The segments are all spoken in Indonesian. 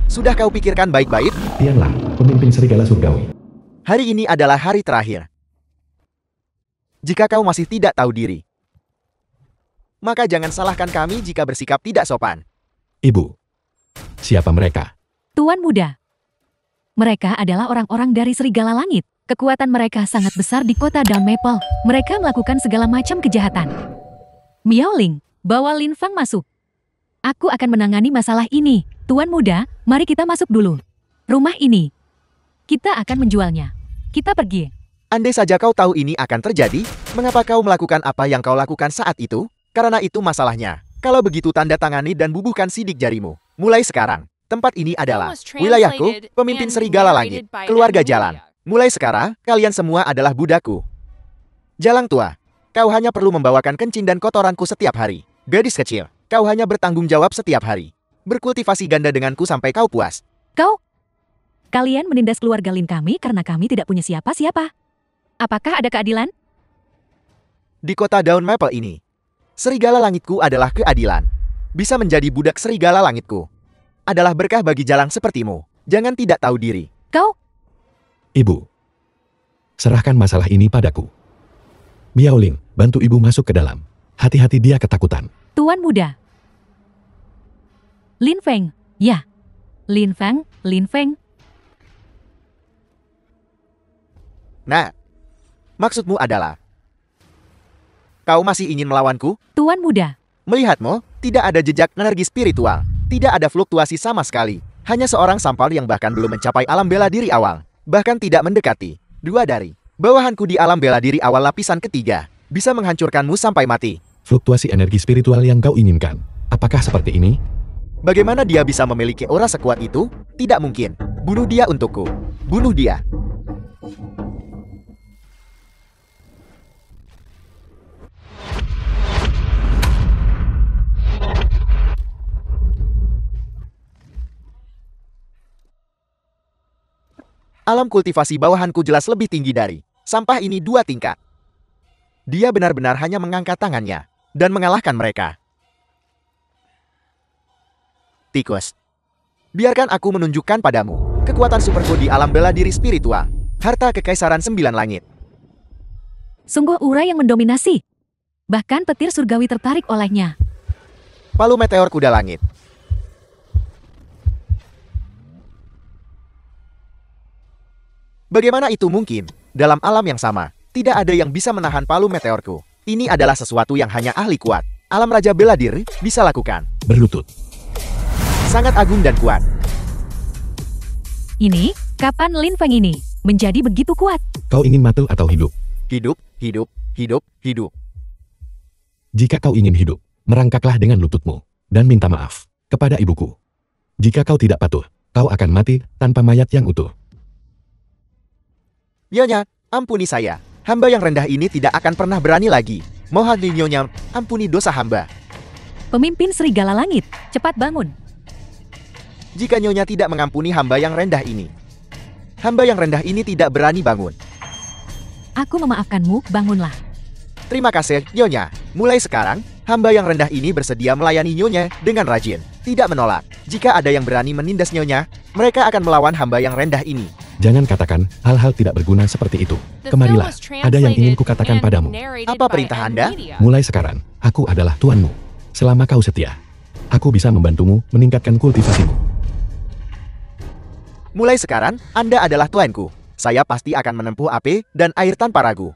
Sudah kau pikirkan baik-baik? Tianlang, pemimpin serigala surgawi. Hari ini adalah hari terakhir. Jika kau masih tidak tahu diri, maka jangan salahkan kami jika bersikap tidak sopan. Ibu, siapa mereka? Tuan muda. Mereka adalah orang-orang dari Serigala Langit. Kekuatan mereka sangat besar di kota Down Maple. Mereka melakukan segala macam kejahatan. Miao Ling, bawa Lin Fang masuk. Aku akan menangani masalah ini. Tuan muda, mari kita masuk dulu. Rumah ini, kita akan menjualnya. Kita pergi. Andai saja kau tahu ini akan terjadi, mengapa kau melakukan apa yang kau lakukan saat itu? Karena itu masalahnya. Kalau begitu tanda tangani dan bubuhkan sidik jarimu. Mulai sekarang, tempat ini adalah wilayahku, pemimpin Serigala Langit, keluarga Jalan. Mulai sekarang, kalian semua adalah budakku. Jalang tua, kau hanya perlu membawakan kencing dan kotoranku setiap hari. Gadis kecil, kau hanya bertanggung jawab setiap hari. Berkultivasi ganda denganku sampai kau puas. Kalian menindas keluarga Lin kami karena kami tidak punya siapa-siapa. Apakah ada keadilan? Di kota Down Maple ini, Serigala Langitku adalah keadilan. Bisa menjadi budak Serigala Langitku adalah berkah bagi Jalang sepertimu. Jangan tidak tahu diri. Ibu, serahkan masalah ini padaku. Miao Ling, bantu ibu masuk ke dalam. Hati-hati dia ketakutan. Tuan muda. Lin Feng, ya. Lin Feng. Nah, maksudmu adalah kau masih ingin melawanku? Tuan muda. Melihatmu, tidak ada jejak energi spiritual. Tidak ada fluktuasi sama sekali. Hanya seorang sampal yang bahkan belum mencapai alam bela diri awal. Bahkan tidak mendekati. 2 dari bawahanku di alam bela diri awal lapisan ketiga. Bisa menghancurkanmu sampai mati. Fluktuasi energi spiritual yang kau inginkan. Apakah seperti ini? Bagaimana dia bisa memiliki aura sekuat itu? Tidak mungkin. Bunuh dia untukku. Bunuh dia. Alam kultivasi bawahanku jelas lebih tinggi dari sampah ini 2 tingkat. Dia benar-benar hanya mengangkat tangannya dan mengalahkan mereka. Tikus. Biarkan aku menunjukkan padamu kekuatan superku di alam bela diri spiritual. Harta kekaisaran 9 langit. Sungguh aura yang mendominasi. Bahkan petir surgawi tertarik olehnya. Palu meteor kuda langit. Bagaimana itu mungkin? Dalam alam yang sama, tidak ada yang bisa menahan palu meteorku. Ini adalah sesuatu yang hanya ahli kuat alam raja bela diri bisa lakukan. Berlutut. Sangat agung dan kuat. Ini, kapan Lin Feng ini menjadi begitu kuat? Kau ingin mati atau hidup? Hidup. Jika kau ingin hidup, merangkaklah dengan lututmu dan minta maaf kepada ibuku. Jika kau tidak patuh, kau akan mati tanpa mayat yang utuh. Nyonya, ampuni saya. Hamba yang rendah ini tidak akan pernah berani lagi. Mohon Nyonya, ampuni dosa hamba. Pemimpin Serigala Langit, cepat bangun. Jika Nyonya tidak mengampuni hamba yang rendah ini, hamba yang rendah ini tidak berani bangun. Aku memaafkanmu, bangunlah. Terima kasih, Nyonya. Mulai sekarang, hamba yang rendah ini bersedia melayani Nyonya dengan rajin. Tidak menolak. Jika ada yang berani menindas Nyonya, mereka akan melawan hamba yang rendah ini. Jangan katakan hal-hal tidak berguna seperti itu. Kemarilah, ada yang ingin kukatakan padamu. Apa perintah Anda? Mulai sekarang, aku adalah tuanmu. Selama kau setia, aku bisa membantumu meningkatkan kultivasimu. Mulai sekarang, Anda adalah tuanku. Saya pasti akan menempuh api dan air tanpa ragu.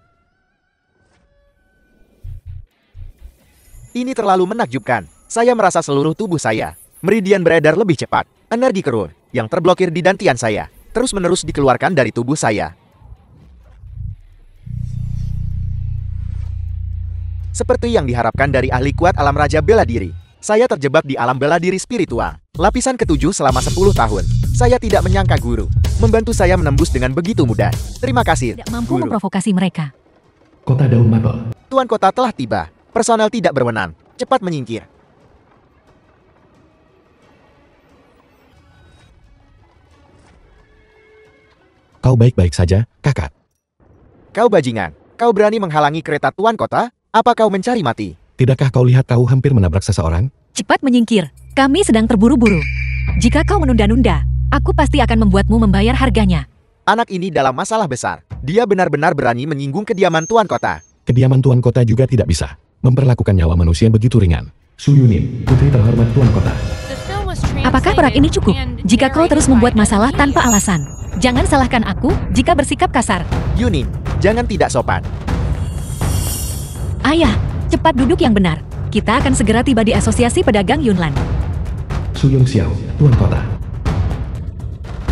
Ini terlalu menakjubkan. Saya merasa seluruh tubuh saya meridian beredar lebih cepat. Energi kerur yang terblokir di dantian saya terus-menerus dikeluarkan dari tubuh saya. Seperti yang diharapkan dari ahli kuat alam raja bela diri, saya terjebak di alam bela diri spiritual. Lapisan ke-7 selama 10 tahun. Saya tidak menyangka guru membantu saya menembus dengan begitu mudah. Terima kasih, Tidak mampu guru. memprovokasi mereka. Kota Down Maple. Tuan kota telah tiba. Personel tidak berwenang. Cepat menyingkir. Kau baik-baik saja, kakak. Kau bajingan. Kau berani menghalangi kereta tuan kota? Apa kau mencari mati? Tidakkah kau lihat kau hampir menabrak seseorang? Cepat menyingkir. Kami sedang terburu-buru. Jika kau menunda-nunda, aku pasti akan membuatmu membayar harganya. Anak ini dalam masalah besar. Dia benar-benar berani menyinggung kediaman Tuan Kota. Kediaman Tuan Kota juga tidak bisa memperlakukan nyawa manusia begitu ringan. Su Yunin, putri terhormat Tuan Kota. Apakah perang ini cukup? Jika kau terus membuat masalah tanpa alasan, jangan salahkan aku jika bersikap kasar. Yunin, jangan tidak sopan. Ayah, cepat duduk yang benar. Kita akan segera tiba di Asosiasi Pedagang Yunlan. Su Yung Xiao, Tuan Kota.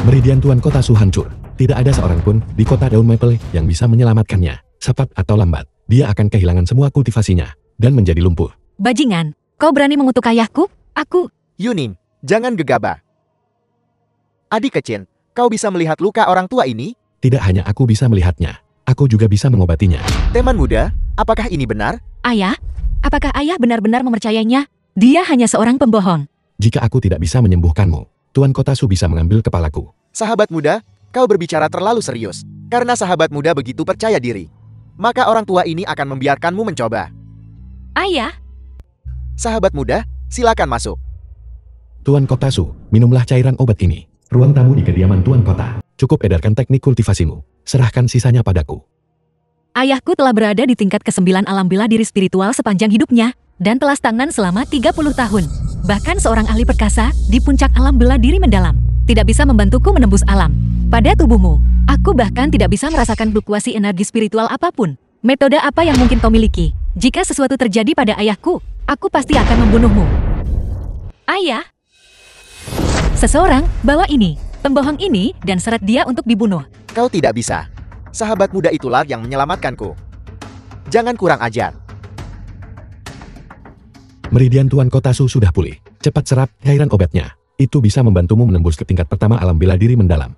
Meridian Tuan Kota Su hancur. Tidak ada seorang pun di kota Daun Maple yang bisa menyelamatkannya. Cepat atau lambat, dia akan kehilangan semua kultivasinya dan menjadi lumpuh. Bajingan, kau berani mengutuk ayahku? Aku... Yunin, jangan gegabah. Adik kecil, kau bisa melihat luka orang tua ini? Tidak hanya aku bisa melihatnya, aku juga bisa mengobatinya. Teman muda, apakah ini benar? Ayah? Apakah ayah benar-benar mempercayainya? Dia hanya seorang pembohong. Jika aku tidak bisa menyembuhkanmu, Tuan Kota Su bisa mengambil kepalaku. Sahabat muda, kau berbicara terlalu serius. Karena sahabat muda begitu percaya diri, maka orang tua ini akan membiarkanmu mencoba. Ayah? Sahabat muda, silakan masuk. Tuan Kota Su, minumlah cairan obat ini. Ruang tamu di kediaman Tuan Kota. Cukup edarkan teknik kultivasimu. Serahkan sisanya padaku. Ayahku telah berada di tingkat ke-9 alam bela diri spiritual sepanjang hidupnya, dan telah stagnan selama 30 tahun. Bahkan seorang ahli perkasa di puncak alam bela diri mendalam tidak bisa membantuku menembus alam. Pada tubuhmu, aku bahkan tidak bisa merasakan fluktuasi energi spiritual apapun. Metode apa yang mungkin kau miliki? Jika sesuatu terjadi pada ayahku, aku pasti akan membunuhmu. Ayah? Seseorang bawa ini, pembohong ini, dan seret dia untuk dibunuh. Kau tidak bisa. Sahabat muda itulah yang menyelamatkanku. Jangan kurang ajar. Meridian Tuan Kota Su sudah pulih. Cepat serap cairan obatnya. Itu bisa membantumu menembus ke tingkat pertama alam bela diri mendalam.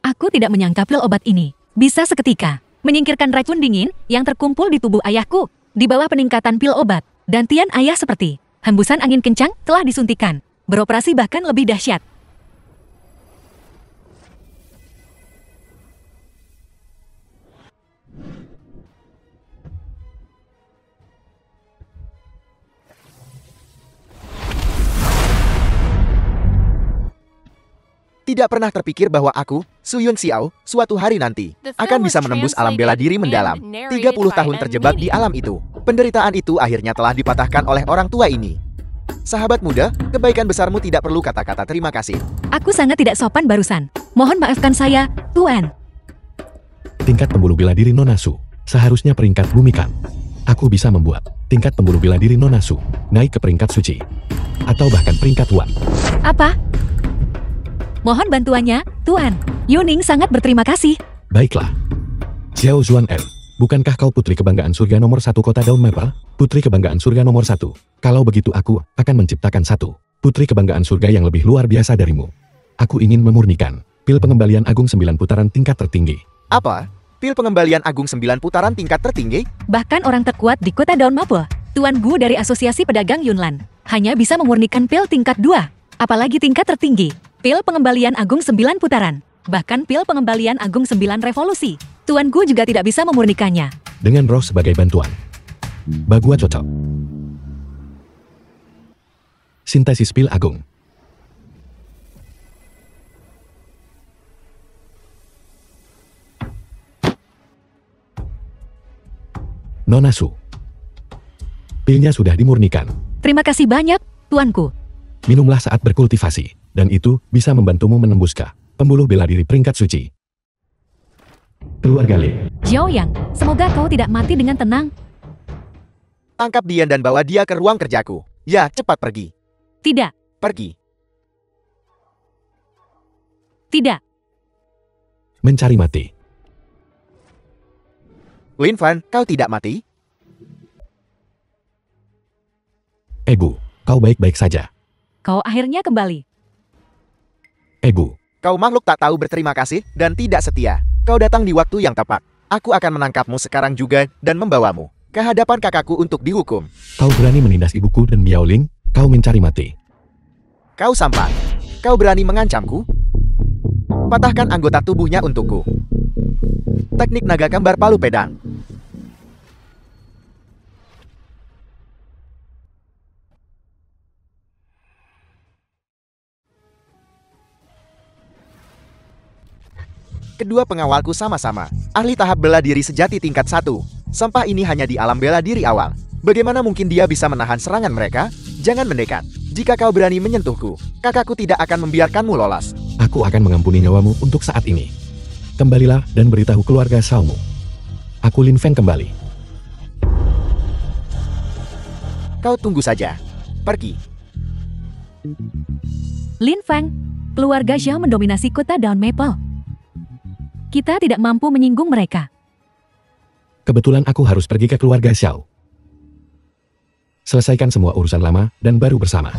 Aku tidak menyangka pil obat ini bisa seketika menyingkirkan racun dingin yang terkumpul di tubuh ayahku. Di bawah peningkatan pil obat, dantian ayah seperti hembusan angin kencang telah disuntikan. Beroperasi bahkan lebih dahsyat. Tidak pernah terpikir bahwa aku, Su Yung Xiao, suatu hari nanti akan bisa menembus alam bela diri mendalam. 30 tahun terjebak di alam itu. Penderitaan itu akhirnya telah dipatahkan oleh orang tua ini. Sahabat muda, kebaikan besarmu tidak perlu kata-kata terima kasih. Aku sangat tidak sopan barusan. Mohon maafkan saya, Tuan. Tingkat pembuluh bela diri Nona Su seharusnya peringkat bumi kan. Aku bisa membuat tingkat pembuluh bela diri Nona Su naik ke peringkat suci. Atau bahkan peringkat Wan. Apa? Mohon bantuannya, Tuan. Yuning sangat berterima kasih. Baiklah. Xiao Zuan Er, bukankah kau putri kebanggaan surga nomor 1 kota Daun Maple? Putri kebanggaan surga nomor 1. Kalau begitu aku akan menciptakan satu putri kebanggaan surga yang lebih luar biasa darimu. Aku ingin memurnikan pil pengembalian agung 9 putaran tingkat tertinggi. Apa? Pil pengembalian agung 9 putaran tingkat tertinggi? Bahkan orang terkuat di kota Daun Maple, Tuan Gu dari Asosiasi Pedagang Yunlan, hanya bisa memurnikan pil tingkat 2. Apalagi tingkat tertinggi, pil pengembalian agung 9 putaran. Bahkan pil pengembalian agung 9 revolusi. Tuan Gu juga tidak bisa memurnikannya. Dengan roh sebagai bantuan. Bagua cocok. Sintesis pil agung. Nona Su. Pilnya sudah dimurnikan. Terima kasih banyak, Tuanku. Minumlah saat berkultivasi, dan itu bisa membantumu menembus ke pembuluh bela diri peringkat suci. Keluarga Lin. Zhao Yang, semoga kau tidak mati dengan tenang. Tangkap dia dan bawa dia ke ruang kerjaku. Ya, cepat pergi. Tidak, Pergi. tidak. Mencari mati. Lin Fan, kau tidak mati? Egu, kau baik-baik saja. Kau akhirnya kembali. Egu, Kau makhluk tak tahu berterima kasih dan tidak setia. Kau datang di waktu yang tepat. Aku akan menangkapmu sekarang juga dan membawamu ke hadapan kakakku untuk dihukum. kau berani menindas ibuku dan Miao Ling, kau mencari mati. Kau sampai. Kau berani mengancamku? Patahkan anggota tubuhnya untukku. Teknik naga gambar palu pedang. Kedua pengawalku sama-sama ahli tahap bela diri sejati tingkat 1. Sampah ini hanya di alam bela diri awal. Bagaimana mungkin dia bisa menahan serangan mereka? Jangan mendekat. Jika kau berani menyentuhku, kakakku tidak akan membiarkanmu lolos. Aku akan mengampuni nyawamu untuk saat ini. Kembalilah dan beritahu keluarga Xiaomu. Aku Lin Feng kembali. Kau tunggu saja. Pergi. Lin Feng, keluarga Xiao mendominasi kota Dawn Maple. Kita tidak mampu menyinggung mereka. Kebetulan aku harus pergi ke keluarga Xiao. Selesaikan semua urusan lama dan baru bersama.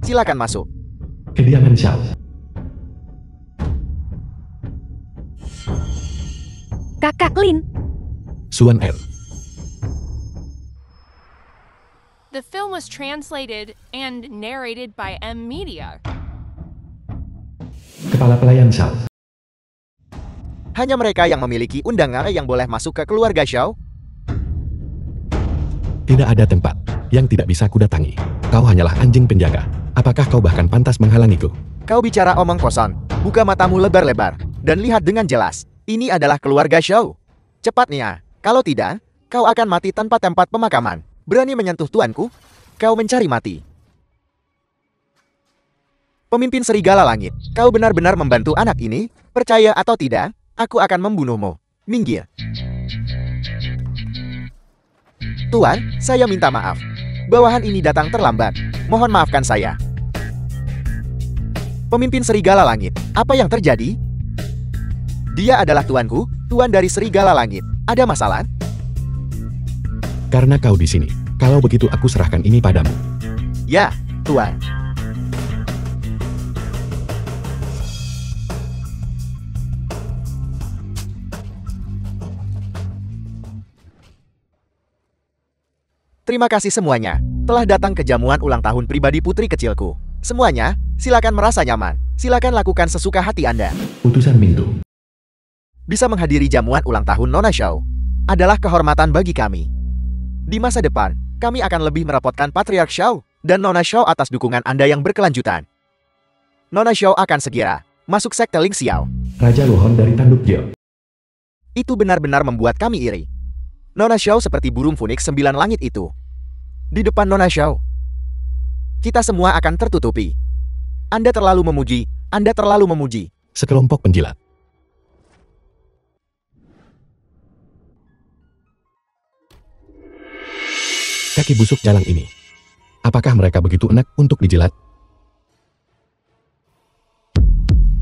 Silakan masuk. Kediaman Xiao. Kakak Lin. Xuan Er. The film was translated and narrated by M Media. Kepala pelayan Xiao. Hanya mereka yang memiliki undangan yang boleh masuk ke keluarga Xiao. Tidak ada tempat yang tidak bisa kudatangi. Kau hanyalah anjing penjaga. Apakah kau bahkan pantas menghalangiku? Kau bicara omong kosong. Buka matamu lebar-lebar dan lihat dengan jelas. Ini adalah keluarga Xiao. Cepatnya, kalau tidak, kau akan mati tanpa tempat pemakaman. Berani menyentuh tuanku? Kau mencari mati. Pemimpin Serigala Langit, kau benar-benar membantu anak ini? Percaya atau tidak, aku akan membunuhmu. Minggir. Tuan, saya minta maaf. Bawahan ini datang terlambat. Mohon maafkan saya. Pemimpin Serigala Langit, apa yang terjadi? Dia adalah tuanku, tuan dari Serigala Langit. Ada masalah? Karena kau di sini. Kalau begitu aku serahkan ini padamu. Ya, tuan. Terima kasih semuanya telah datang ke jamuan ulang tahun pribadi putri kecilku. Semuanya, silakan merasa nyaman. Silakan lakukan sesuka hati Anda. Utusan Mintu. Bisa menghadiri jamuan ulang tahun Nona Xiao adalah kehormatan bagi kami. Di masa depan, kami akan lebih merepotkan Patriark Xiao dan Nona Xiao atas dukungan Anda yang berkelanjutan. Nona Xiao akan segera masuk sekte Ling Xiao. Raja Luhon dari Tanduk Geo. Itu benar-benar membuat kami iri. Nona Xiao seperti burung Phoenix 9 langit itu. Di depan Nona Xiao, kita semua akan tertutupi. Anda terlalu memuji, Anda terlalu memuji. Sekelompok penjilat. Kaki busuk jalang ini. Apakah mereka begitu enak untuk dijilat?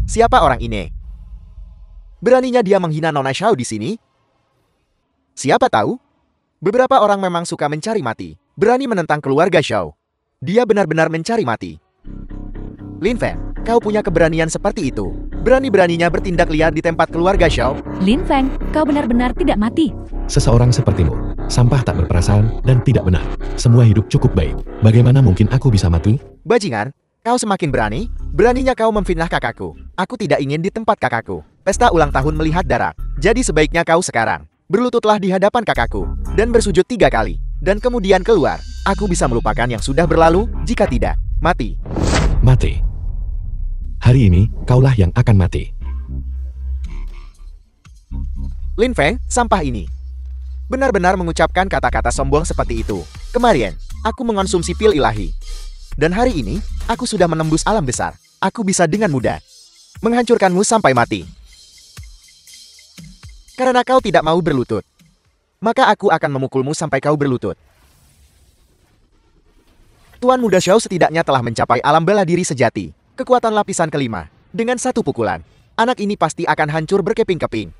Siapa orang ini? Beraninya dia menghina Nona Xiao di sini? Siapa tahu? Beberapa orang memang suka mencari mati. Berani menentang keluarga Xiao. Dia benar-benar mencari mati. Lin Feng, kau punya keberanian seperti itu. Berani-beraninya bertindak liar di tempat keluarga Xiao. Lin Feng, kau benar-benar tidak mati. Seseorang sepertimu, sampah tak berperasaan dan tidak benar. Semua hidup cukup baik. Bagaimana mungkin aku bisa mati? Bajingan, kau semakin berani. Beraninya kau memfitnah kakakku. Aku tidak ingin di tempat kakakku. Pesta ulang tahun melihat darah. Jadi sebaiknya kau sekarang berlututlah di hadapan kakakku dan bersujud 3 kali. Dan kemudian keluar. Aku bisa melupakan yang sudah berlalu. Jika tidak, mati. Mati. Hari ini, kaulah yang akan mati. Lin Feng, sampah ini. Benar-benar mengucapkan kata-kata sombong seperti itu. Kemarin, aku mengonsumsi pil ilahi. Dan hari ini, aku sudah menembus alam besar. Aku bisa dengan mudah menghancurkanmu sampai mati. Karena kau tidak mau berlutut, maka aku akan memukulmu sampai kau berlutut. Tuan Muda Xiao setidaknya telah mencapai alam bela diri sejati. Kekuatan lapisan kelima. Dengan 1 pukulan, anak ini pasti akan hancur berkeping-keping.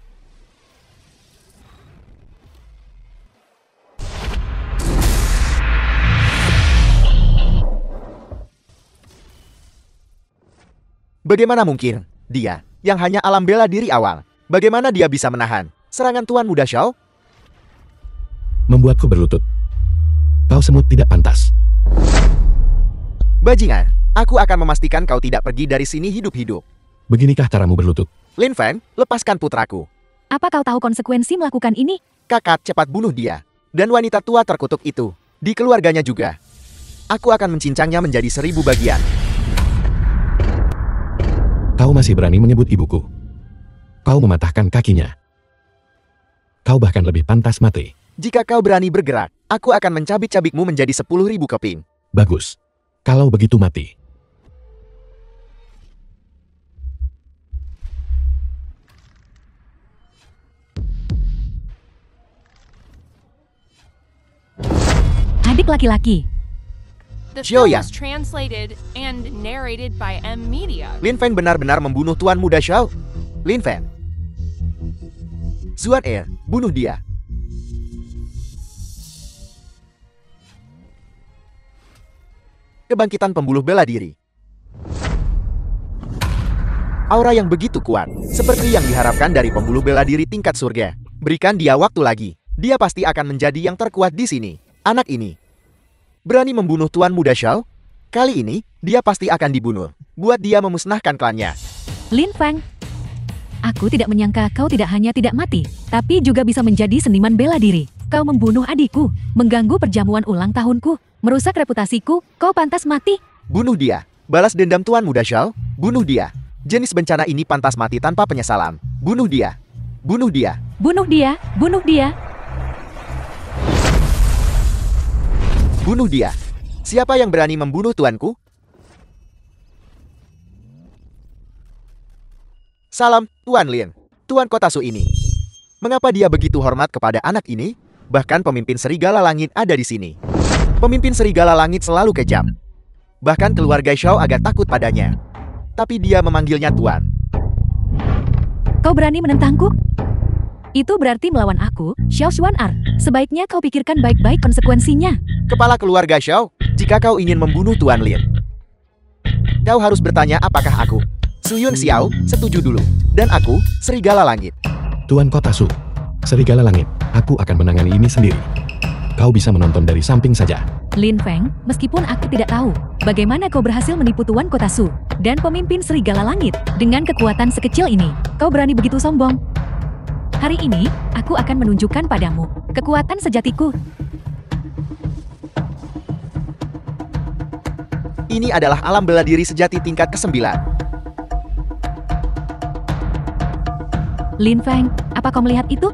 Bagaimana mungkin? Dia, yang hanya alam bela diri awal. Bagaimana dia bisa menahan serangan Tuan Muda Xiao? Membuatku berlutut. Kau semut tidak pantas. Bajingan, aku akan memastikan kau tidak pergi dari sini hidup-hidup. Beginikah caramu berlutut? Lin Feng, lepaskan putraku. Apa kau tahu konsekuensi melakukan ini? Kakak, cepat bunuh dia. Dan wanita tua terkutuk itu. Di keluarganya juga. Aku akan mencincangnya menjadi 1000 bagian. Kau masih berani menyebut ibuku. Kau mematahkan kakinya. Kau bahkan lebih pantas mati. Jika kau berani bergerak, aku akan mencabik-cabikmu menjadi 10.000 keping. Bagus. Kalau begitu mati. Adik laki-laki. The Xiao film Yang. was translated and narrated by M Media. Lin Feng benar-benar membunuh Tuan Muda Xiao. Lin Feng. Xuan Er, bunuh dia. Kebangkitan pembuluh bela diri. Aura yang begitu kuat, seperti yang diharapkan dari pembuluh bela diri tingkat surga. Berikan dia waktu lagi, dia pasti akan menjadi yang terkuat di sini. Anak ini berani membunuh Tuan Muda Xiao? Kali ini, dia pasti akan dibunuh. Buat dia memusnahkan klannya. Lin Feng. Aku tidak menyangka kau tidak hanya tidak mati, tapi juga bisa menjadi seniman bela diri. Kau membunuh adikku, mengganggu perjamuan ulang tahunku, merusak reputasiku, kau pantas mati. Bunuh dia. Balas dendam Tuan Muda Xiao. Bunuh dia. Jenis bencana ini pantas mati tanpa penyesalan. Bunuh dia. Bunuh dia. Bunuh dia, bunuh dia. Bunuh dia. Siapa yang berani membunuh tuanku? Salam, Tuan Lin. Tuan Kotasu ini. Mengapa dia begitu hormat kepada anak ini? Bahkan pemimpin serigala langit ada di sini. Pemimpin serigala langit selalu kejam. Bahkan keluarga Xiao agak takut padanya. Tapi dia memanggilnya Tuan. Kau berani menentangku? Itu berarti melawan aku, Xiao Xuanar. Sebaiknya kau pikirkan baik-baik konsekuensinya. Kepala keluarga Xiao, jika kau ingin membunuh Tuan Lin, kau harus bertanya apakah aku, Suyun Xiao, setuju dulu. Dan aku, serigala langit. Tuan Kotasu, serigala langit, aku akan menangani ini sendiri. Kau bisa menonton dari samping saja. Lin Feng, meskipun aku tidak tahu bagaimana kau berhasil menipu Tuan Kotasu dan pemimpin serigala langit dengan kekuatan sekecil ini, kau berani begitu sombong. Hari ini, aku akan menunjukkan padamu kekuatan sejatiku. Ini adalah alam bela diri sejati tingkat ke-9. Lin Feng, apa kau melihat itu?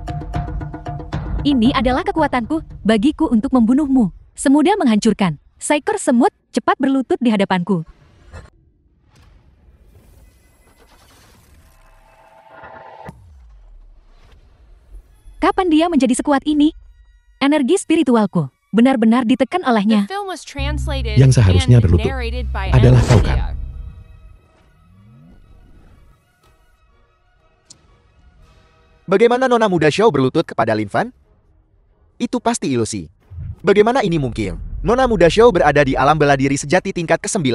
Ini adalah kekuatanku bagiku untuk membunuhmu. Semudah menghancurkan. Seekor semut cepat berlutut di hadapanku. Kapan dia menjadi sekuat ini? Energi spiritualku benar-benar ditekan olehnya. The film was translated Yang seharusnya and berlutut narrated by adalah M kau, Media. kan? Bagaimana Nona Muda Xiao berlutut kepada Lin Fan? Itu pasti ilusi. Bagaimana ini mungkin? Nona Muda Xiao berada di alam bela diri sejati tingkat ke-9.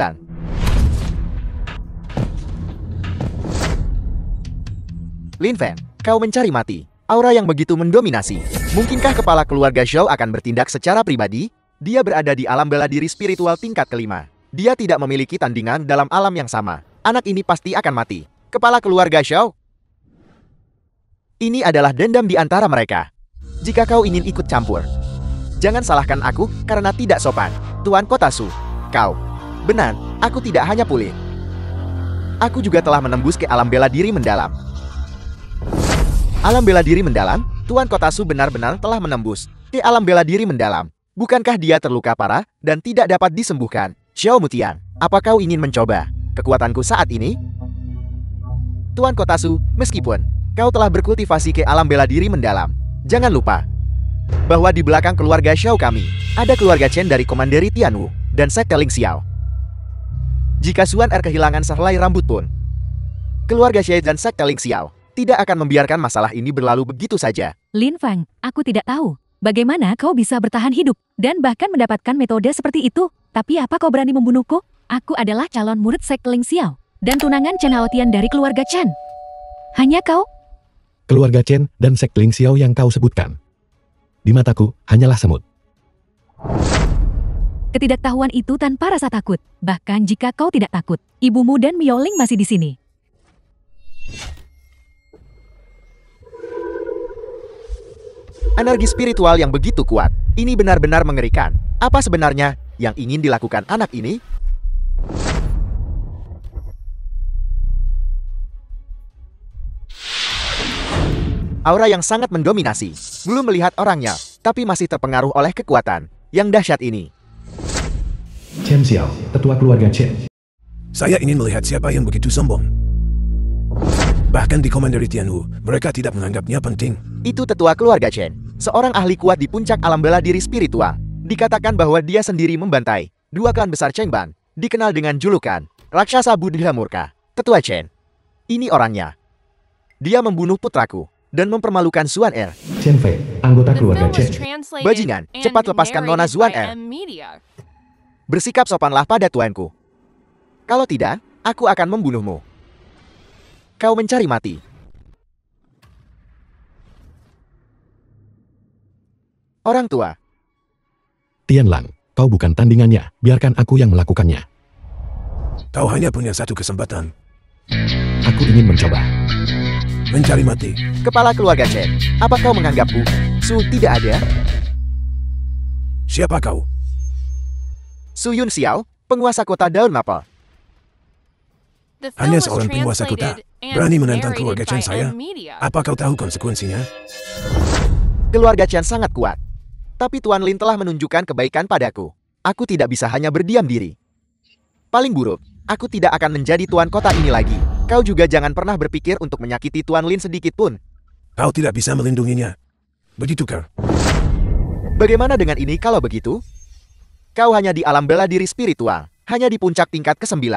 Lin Fan, kau mencari mati. Aura yang begitu mendominasi. Mungkinkah kepala keluarga Xiao akan bertindak secara pribadi? Dia berada di alam bela diri spiritual tingkat ke-5. Dia tidak memiliki tandingan dalam alam yang sama. Anak ini pasti akan mati. Kepala keluarga Xiao. Ini adalah dendam di antara mereka. Jika kau ingin ikut campur, jangan salahkan aku karena tidak sopan. Tuan Kotasu, kau. Benar, aku tidak hanya pulih. Aku juga telah menembus ke alam bela diri mendalam. Alam bela diri mendalam, Tuan Kotasu benar-benar telah menembus ke alam bela diri mendalam. Bukankah dia terluka parah dan tidak dapat disembuhkan? Xiao Mutian, apa kau ingin mencoba kekuatanku saat ini? Tuan Kotasu, meskipun kau telah berkultivasi ke alam bela diri mendalam, jangan lupa bahwa di belakang keluarga Xiao kami, ada keluarga Chen dari Komanderi Tianwu dan sekte Ling Xiao. Jika Xuan Er kehilangan sehelai rambut pun, keluarga Xie dan sekte Ling Xiao tidak akan membiarkan masalah ini berlalu begitu saja. Lin Feng, aku tidak tahu bagaimana kau bisa bertahan hidup dan bahkan mendapatkan metode seperti itu. Tapi apa kau berani membunuhku? Aku adalah calon murid sekte Ling Xiao dan tunangan Chen Haotian dari keluarga Chen. Hanya kau? Keluarga Chen dan sekte Ling Xiao yang kau sebutkan, di mataku hanyalah semut. Ketidaktahuan itu tanpa rasa takut. Bahkan jika kau tidak takut, ibumu dan Miaoling masih di sini. Energi spiritual yang begitu kuat, ini benar-benar mengerikan. Apa sebenarnya yang ingin dilakukan anak ini? aura yang sangat mendominasi. Belum melihat orangnya, tapi masih terpengaruh oleh kekuatan yang dahsyat ini. Chen Xiao, tetua keluarga Chen. Saya ingin melihat siapa yang begitu sombong. Bahkan di Commander Tianwu, mereka tidak menganggapnya penting. Itu tetua keluarga Chen, seorang ahli kuat di puncak alam bela diri spiritual. Dikatakan bahwa dia sendiri membantai dua klan besar Chengban, dikenal dengan julukan Raksasa Buddha Murka. Tetua Chen, ini orangnya. Dia membunuh putraku dan mempermalukan Zuan Er. Chen Fei, anggota The keluarga film was Chen. translated Bajingan, and cepat lepaskan Nona narrated Zuan by Er. M-Media. Bersikap sopanlah pada tuanku. Kalau tidak, aku akan membunuhmu. Kau mencari mati. Orang tua, Tianlang, kau bukan tandingannya, biarkan aku yang melakukannya. Kau hanya punya satu kesempatan. Aku ingin mencoba. Mencari mati. kepala keluarga Chen, apa kau menganggapku? Su tidak ada? Siapa kau? Su Yun Xiao, penguasa kota Daun Maple. The film Hanya was seorang penguasa kota. translated and Berani menantang narrated keluarga Chen by saya? M-Media. Apa kau tahu konsekuensinya? Keluarga Chen sangat kuat. Tapi Tuan Lin telah menunjukkan kebaikan padaku. Aku tidak bisa hanya berdiam diri. Paling buruk, aku tidak akan menjadi tuan kota ini lagi. Kau juga jangan pernah berpikir untuk menyakiti Tuan Lin sedikit pun. Kau tidak bisa melindunginya. Begitu kah? Bagaimana dengan ini kalau begitu? Kau hanya di alam bela diri spiritual, hanya di puncak tingkat ke-9.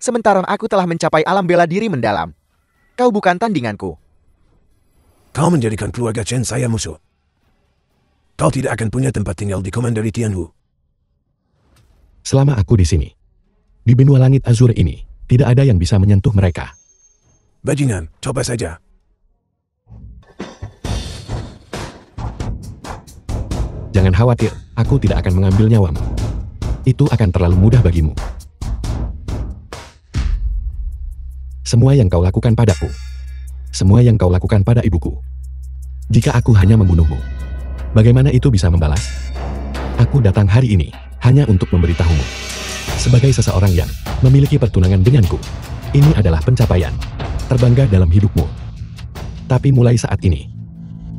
Sementara aku telah mencapai alam bela diri mendalam. Kau bukan tandinganku. Kau menjadikan keluarga Chen saya musuh. Kau tidak akan punya tempat tinggal di Commander Tianwu. Selama aku di sini, di benua langit azur ini, tidak ada yang bisa menyentuh mereka. Bajingan, coba saja. Jangan khawatir, aku tidak akan mengambil nyawamu. Itu akan terlalu mudah bagimu. Semua yang kau lakukan padaku, semua yang kau lakukan pada ibuku. Jika aku hanya membunuhmu, bagaimana itu bisa membalas? Aku datang hari ini hanya untuk memberitahumu. Sebagai seseorang yang memiliki pertunangan denganku, ini adalah pencapaian terbangga dalam hidupmu. Tapi mulai saat ini,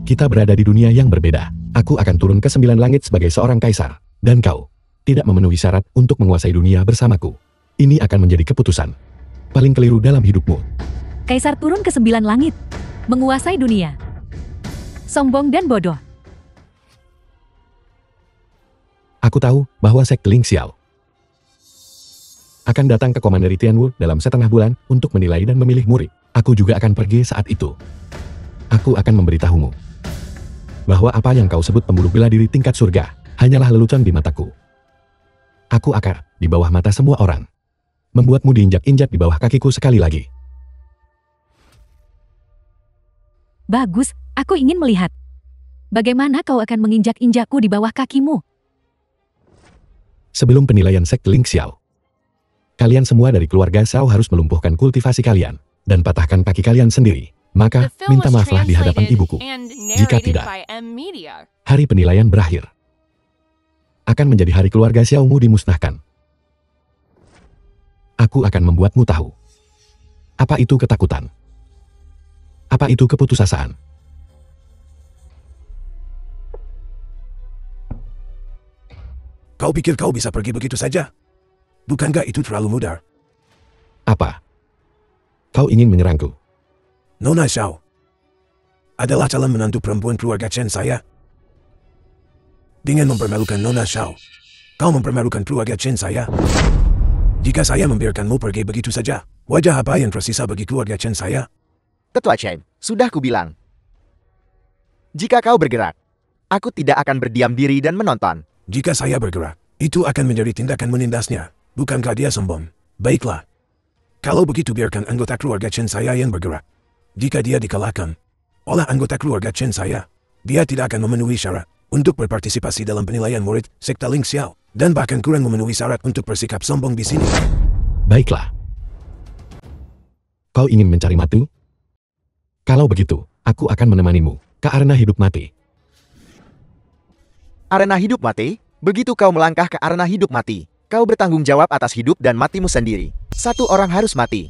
kita berada di dunia yang berbeda. Aku akan turun ke 9 langit sebagai seorang kaisar, dan kau tidak memenuhi syarat untuk menguasai dunia bersamaku. Ini akan menjadi keputusan paling keliru dalam hidupmu. Kaisar turun ke 9 langit, menguasai dunia. Sombong dan bodoh. Aku tahu bahwa Sekte Ling Xiao akan datang ke Commander Tianwu dalam setengah bulan untuk menilai dan memilih murid. Aku juga akan pergi saat itu. Aku akan memberitahumu bahwa apa yang kau sebut pembuluh bela diri tingkat surga hanyalah lelucon di mataku. Aku akan di bawah mata semua orang, membuatmu diinjak-injak di bawah kakiku sekali lagi. Bagus, aku ingin melihat. Bagaimana kau akan menginjak-injakku di bawah kakimu? Sebelum penilaian Sekte Ling Xiao, kalian semua dari keluarga Xiao harus melumpuhkan kultivasi kalian dan patahkan kaki kalian sendiri. Maka, The film minta was maaflah di hadapan translated ibuku. and Jika narrated tidak, by M-Media. hari penilaian berakhir. Akan menjadi hari keluarga Xiaomu dimusnahkan. Aku akan membuatmu tahu. Apa itu ketakutan? Apa itu keputusasaan? Kau pikir kau bisa pergi begitu saja? Bukankah itu terlalu mudah? Apa? Kau ingin menyerangku? Nona Xiao adalah calon menantu perempuan keluarga Chen saya. Dengan mempermalukan Nona Xiao, kau mempermalukan keluarga Chen saya. Jika saya membiarkanmu pergi begitu saja, wajah apa yang tersisa bagi keluarga Chen saya? Tetua Chen, sudah kubilang. Jika kau bergerak, aku tidak akan berdiam diri dan menonton. Jika saya bergerak, itu akan menjadi tindakan menindasnya. Bukankah dia sombong? Baiklah. Kalau begitu biarkan anggota keluarga Chen saya yang bergerak. Jika dia dikalahkan oleh anggota keluarga Chen saya, dia tidak akan memenuhi syarat untuk berpartisipasi dalam penilaian murid Sekte Ling Xiao, dan bahkan kurang memenuhi syarat untuk bersikap sombong di sini. Baiklah. Kau ingin mencari mati? Kalau begitu, aku akan menemanimu ke arena hidup mati. Arena hidup mati? Begitu kau melangkah ke arena hidup mati, kau bertanggung jawab atas hidup dan matimu sendiri. Satu orang harus mati.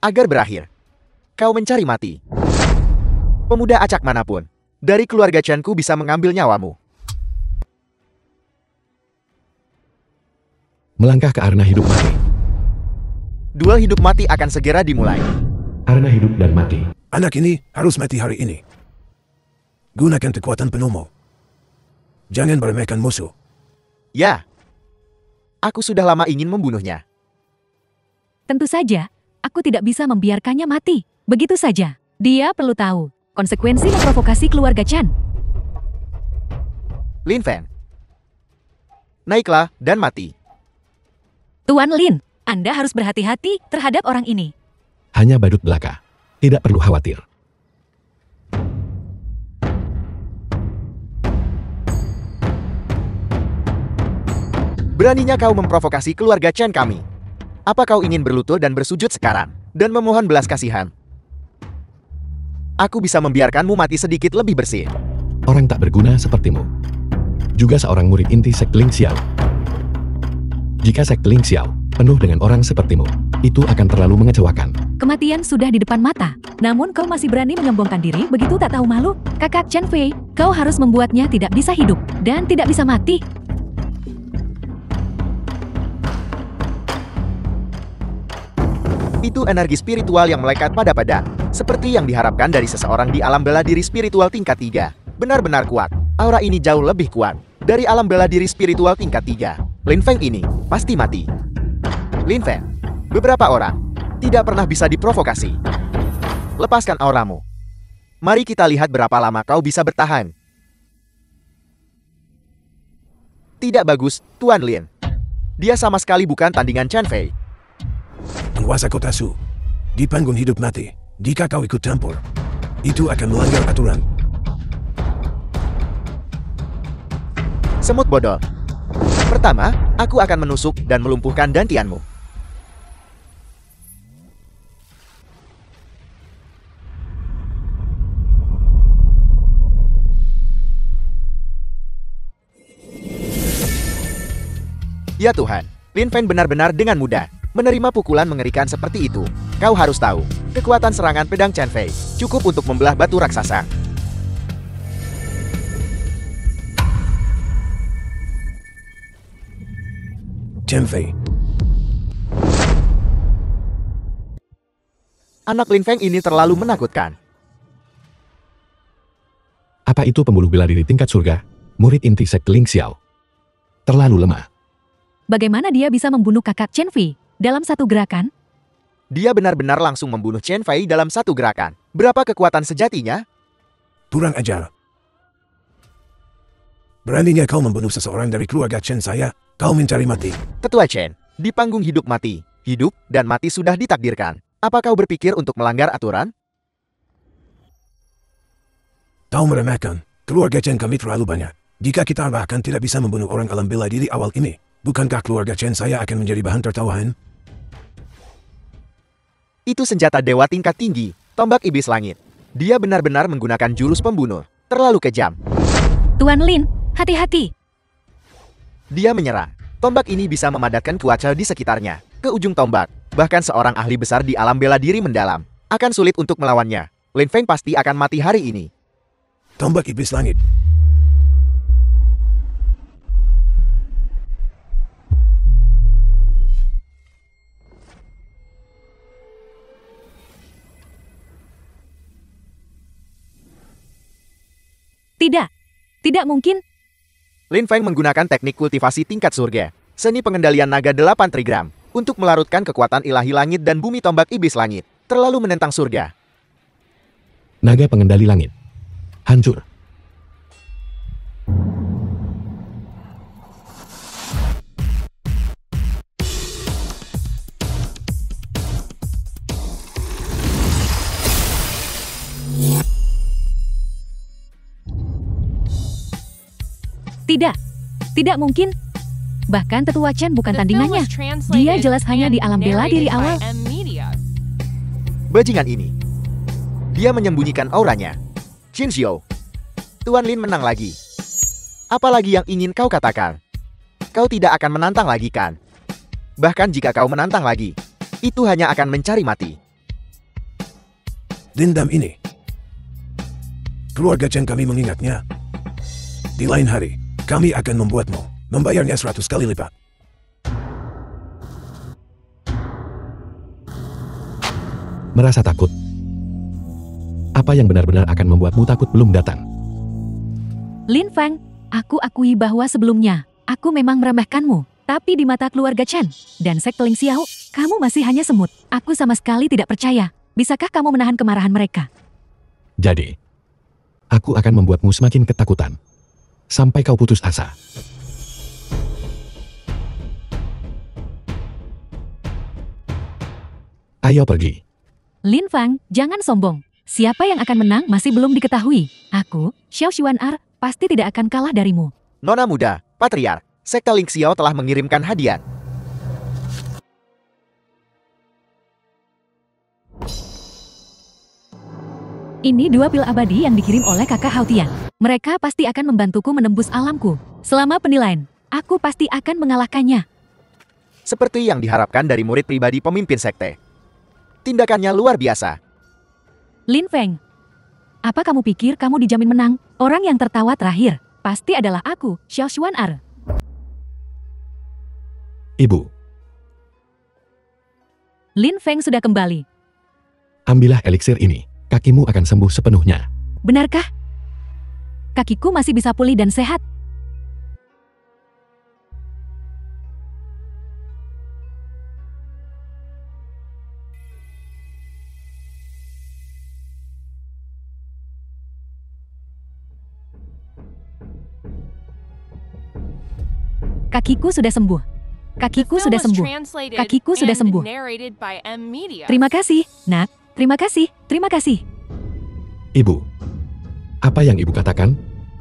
Agar berakhir, kau mencari mati. Pemuda acak manapun dari keluarga Chen-ku bisa mengambil nyawamu. Melangkah ke arena hidup mati. Duel hidup mati akan segera dimulai. Arena hidup dan mati. Anak ini harus mati hari ini. Gunakan kekuatan penuhmu. Jangan meremehkan musuh. Ya. Aku sudah lama ingin membunuhnya. Tentu saja, aku tidak bisa membiarkannya mati. Begitu saja. Dia perlu tahu konsekuensi memprovokasi keluarga Chen. Lin Feng. Naiklah dan mati. Tuan Lin, Anda harus berhati-hati terhadap orang ini. Hanya badut belaka. Tidak perlu khawatir. Beraninya kau memprovokasi keluarga Chen kami. Apa kau ingin berlutut dan bersujud sekarang dan memohon belas kasihan? Aku bisa membiarkanmu mati sedikit lebih bersih. Orang tak berguna sepertimu. Juga seorang murid inti sekte Ling Xiao. Jika sekte Ling Xiao penuh dengan orang sepertimu, itu akan terlalu mengecewakan. Kematian sudah di depan mata. Namun kau masih berani menyombongkan diri begitu tak tahu malu? Kakak Chen Fei, kau harus membuatnya tidak bisa hidup dan tidak bisa mati. Itu energi spiritual yang melekat pada pedang. Seperti yang diharapkan dari seseorang di alam bela diri spiritual tingkat 3. Benar-benar kuat. Aura ini jauh lebih kuat dari alam bela diri spiritual tingkat 3. Lin Feng ini pasti mati. Lin Feng, beberapa orang tidak pernah bisa diprovokasi. Lepaskan auramu. Mari kita lihat berapa lama kau bisa bertahan. Tidak bagus, Tuan Lin. Dia sama sekali bukan tandingan Chen Fei. Penguasa kota Su. Di panggung hidup mati, jika kau ikut campur, itu akan melanggar aturan. Semut bodoh. Pertama, aku akan menusuk dan melumpuhkan dantianmu. Ya Tuhan, Lin Feng benar-benar dengan mudah menerima pukulan mengerikan seperti itu. Kau harus tahu, kekuatan serangan pedang Chen Fei cukup untuk membelah batu raksasa. Chen Fei. Anak Lin Feng ini terlalu menakutkan. Apa itu pembuluh bela diri tingkat surga? Murid inti sekte Ling Xiao. Terlalu lemah. Bagaimana dia bisa membunuh kakak Chen Fei dalam satu gerakan? Dia benar-benar langsung membunuh Chen Fei dalam satu gerakan. Berapa kekuatan sejatinya? Kurang ajar. Beraninya kau membunuh seseorang dari keluarga Chen saya, kau mencari mati. Tetua Chen, di panggung hidup mati, hidup dan mati sudah ditakdirkan. Apa kau berpikir untuk melanggar aturan? Kau meremehkan, keluarga Chen kami terlalu banyak. Jika kita bahkan tidak bisa membunuh orang alam bela diri awal ini, bukankah keluarga Chen saya akan menjadi bahan tertawaan? Itu senjata dewa tingkat tinggi, tombak iblis langit. Dia benar-benar menggunakan jurus pembunuh. Terlalu kejam. Tuan Lin, hati-hati. Dia menyerang. Tombak ini bisa memadatkan cuaca di sekitarnya. Ke ujung tombak, bahkan seorang ahli besar di alam bela diri mendalam akan sulit untuk melawannya. Lin Feng pasti akan mati hari ini. Tombak iblis langit. Tidak. Tidak mungkin. Lin Feng menggunakan teknik kultivasi tingkat surga, seni pengendalian naga 8 trigram, untuk melarutkan kekuatan ilahi langit dan bumi tombak iblis langit. Terlalu menentang surga. Naga pengendali langit. Hancur. Tidak. Tidak mungkin. Bahkan Tetua Chen bukan tandingannya. Dia jelas hanya di alam bela diri awal. Bajingan ini. Dia menyembunyikan auranya. Qin Xiu. Tuan Lin menang lagi. Apalagi yang ingin kau katakan? Kau tidak akan menantang lagi kan? Bahkan jika kau menantang lagi, itu hanya akan mencari mati. Dendam ini. Keluarga Chen kami mengingatnya. Di lain hari, kami akan membuatmu membayarnya 100 kali lipat. Merasa takut? Apa yang benar-benar akan membuatmu takut belum datang? Lin Feng, aku akui bahwa sebelumnya, aku memang meremehkanmu. Tapi di mata keluarga Chen dan sekte Ling Xiao, kamu masih hanya semut. Aku sama sekali tidak percaya. Bisakah kamu menahan kemarahan mereka? Jadi, aku akan membuatmu semakin ketakutan. Sampai kau putus asa. Ayo pergi. Lin Feng, jangan sombong. Siapa yang akan menang masih belum diketahui. Aku, Xiao Xuan-er, pasti tidak akan kalah darimu. Nona muda, Patriark, sekte Ling Xiao telah mengirimkan hadiah. Ini 2 pil abadi yang dikirim oleh kakak Hautian. Mereka pasti akan membantuku menembus alamku. Selama penilaian, aku pasti akan mengalahkannya. Seperti yang diharapkan dari murid pribadi pemimpin sekte. Tindakannya luar biasa. Lin Feng, apa kamu pikir kamu dijamin menang? Orang yang tertawa terakhir pasti adalah aku, Xiao Xuan-er. Ibu, Lin Feng sudah kembali. ambillah eliksir ini. Kakimu akan sembuh sepenuhnya. Benarkah? Kakiku masih bisa pulih dan sehat. Kakiku sudah sembuh. Kakiku sudah sembuh. Kakiku sudah sembuh. Terima kasih, Nak. Terima kasih, terima kasih. Ibu, apa yang ibu katakan?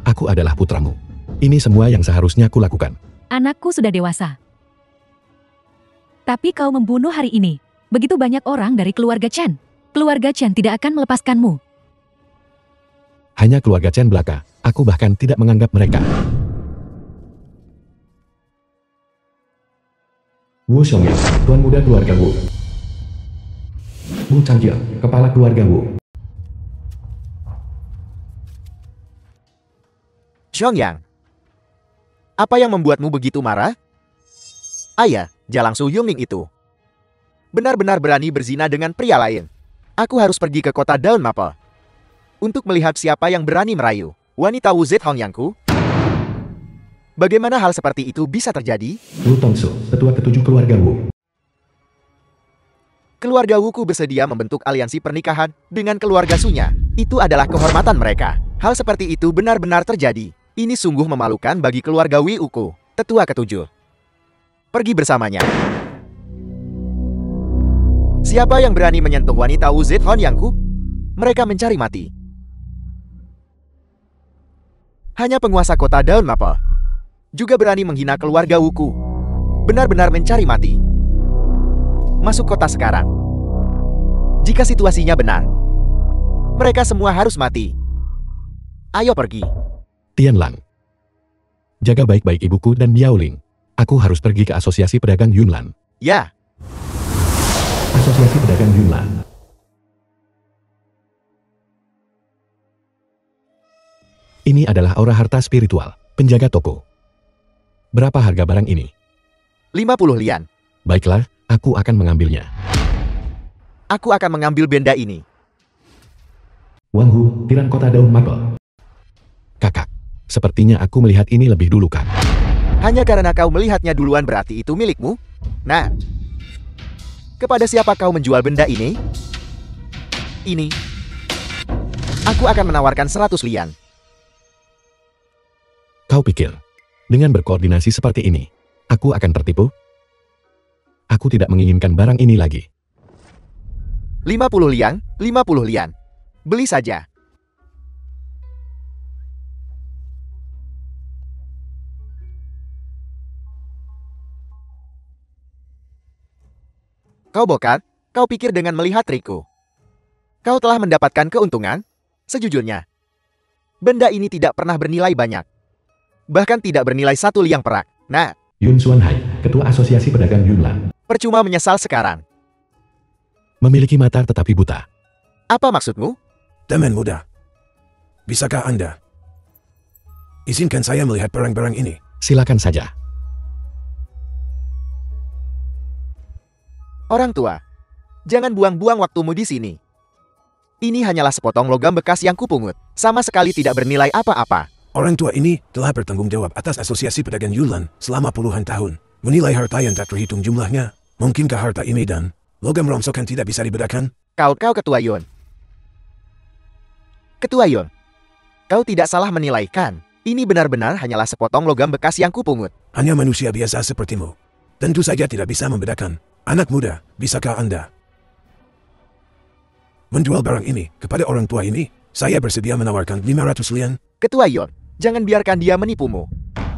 Aku adalah putramu. Ini semua yang seharusnya kulakukan. Anakku sudah dewasa. Tapi kau membunuh hari ini. Begitu banyak orang dari keluarga Chen. Keluarga Chen tidak akan melepaskanmu. Hanya keluarga Chen belaka. Aku bahkan tidak menganggap mereka. Wu Xiongyan, tuan muda keluarga Wu. Wu Changqie, kepala keluarga Wu. Xiongyang, apa yang membuatmu begitu marah? Ayah, Jalang Su Yungning itu benar-benar berani berzina dengan pria lain. Aku harus pergi ke kota Daun Maple untuk melihat siapa yang berani merayu wanita Wu Zedongyangku. Bagaimana hal seperti itu bisa terjadi? Wu Tongsu, ketua ketujuh keluarga Wu. Keluarga Wuku bersedia membentuk aliansi pernikahan dengan keluarga Sunya. Itu adalah kehormatan mereka. Hal seperti itu benar-benar terjadi. Ini sungguh memalukan bagi keluarga Wi Uku, tetua ketujuh. Pergi bersamanya. Siapa yang berani menyentuh wanita Wu Zedongyangku? Mereka mencari mati. Hanya penguasa kota Daun Maple juga berani menghina keluarga Wuku. Benar-benar mencari mati. Masuk kota sekarang. Jika situasinya benar, mereka semua harus mati. Ayo pergi. Tianlang. Jaga baik-baik ibuku dan Biaoling. Aku harus pergi ke Asosiasi Pedagang Yunlan. Ya. Asosiasi Pedagang Yunlan. Ini adalah aura harta spiritual, penjaga toko. Berapa harga barang ini? 50 lian. Baiklah, aku akan mengambilnya. Aku akan mengambil benda ini. Wang Hu, tiran kota Daun Maple. Kakak, sepertinya aku melihat ini lebih dulu kan? Hanya karena kau melihatnya duluan berarti itu milikmu? Nah, kepada siapa kau menjual benda ini? Ini. Aku akan menawarkan 100 lian. Kau pikir, dengan berkoordinasi seperti ini, aku akan tertipu? Aku tidak menginginkan barang ini lagi. 50 lian, 50 lian. Beli saja. Kau bokar, kau pikir dengan melihat trikku, kau telah mendapatkan keuntungan? Sejujurnya, benda ini tidak pernah bernilai banyak. Bahkan tidak bernilai 1 liang perak. Nah, Yun Xuanhai, Ketua Asosiasi Pedagang Yunlan. percuma menyesal sekarang. Memiliki mata tetapi buta. Apa maksudmu? Teman muda, Bisakah Anda izinkan saya melihat barang-barang ini? Silakan saja. Orang tua, jangan buang-buang waktumu di sini. Ini hanyalah sepotong logam bekas yang kupungut, sama sekali tidak bernilai apa-apa. Orang tua ini telah bertanggung jawab atas Asosiasi Pedagang Yunlan selama puluhan tahun. Menilai harta yang tak terhitung jumlahnya. Mungkinkah harta ini dan logam rongsokan tidak bisa dibedakan? Kau Ketua Yun. Ketua Yun, kau tidak salah menilai kan? Ini benar-benar hanyalah sepotong logam bekas yang kupungut. Hanya manusia biasa sepertimu. Tentu saja tidak bisa membedakan. Anak muda, bisakah Anda menjual barang ini kepada orang tua ini? Saya bersedia menawarkan 500 lian. Ketua Yun, jangan biarkan dia menipumu.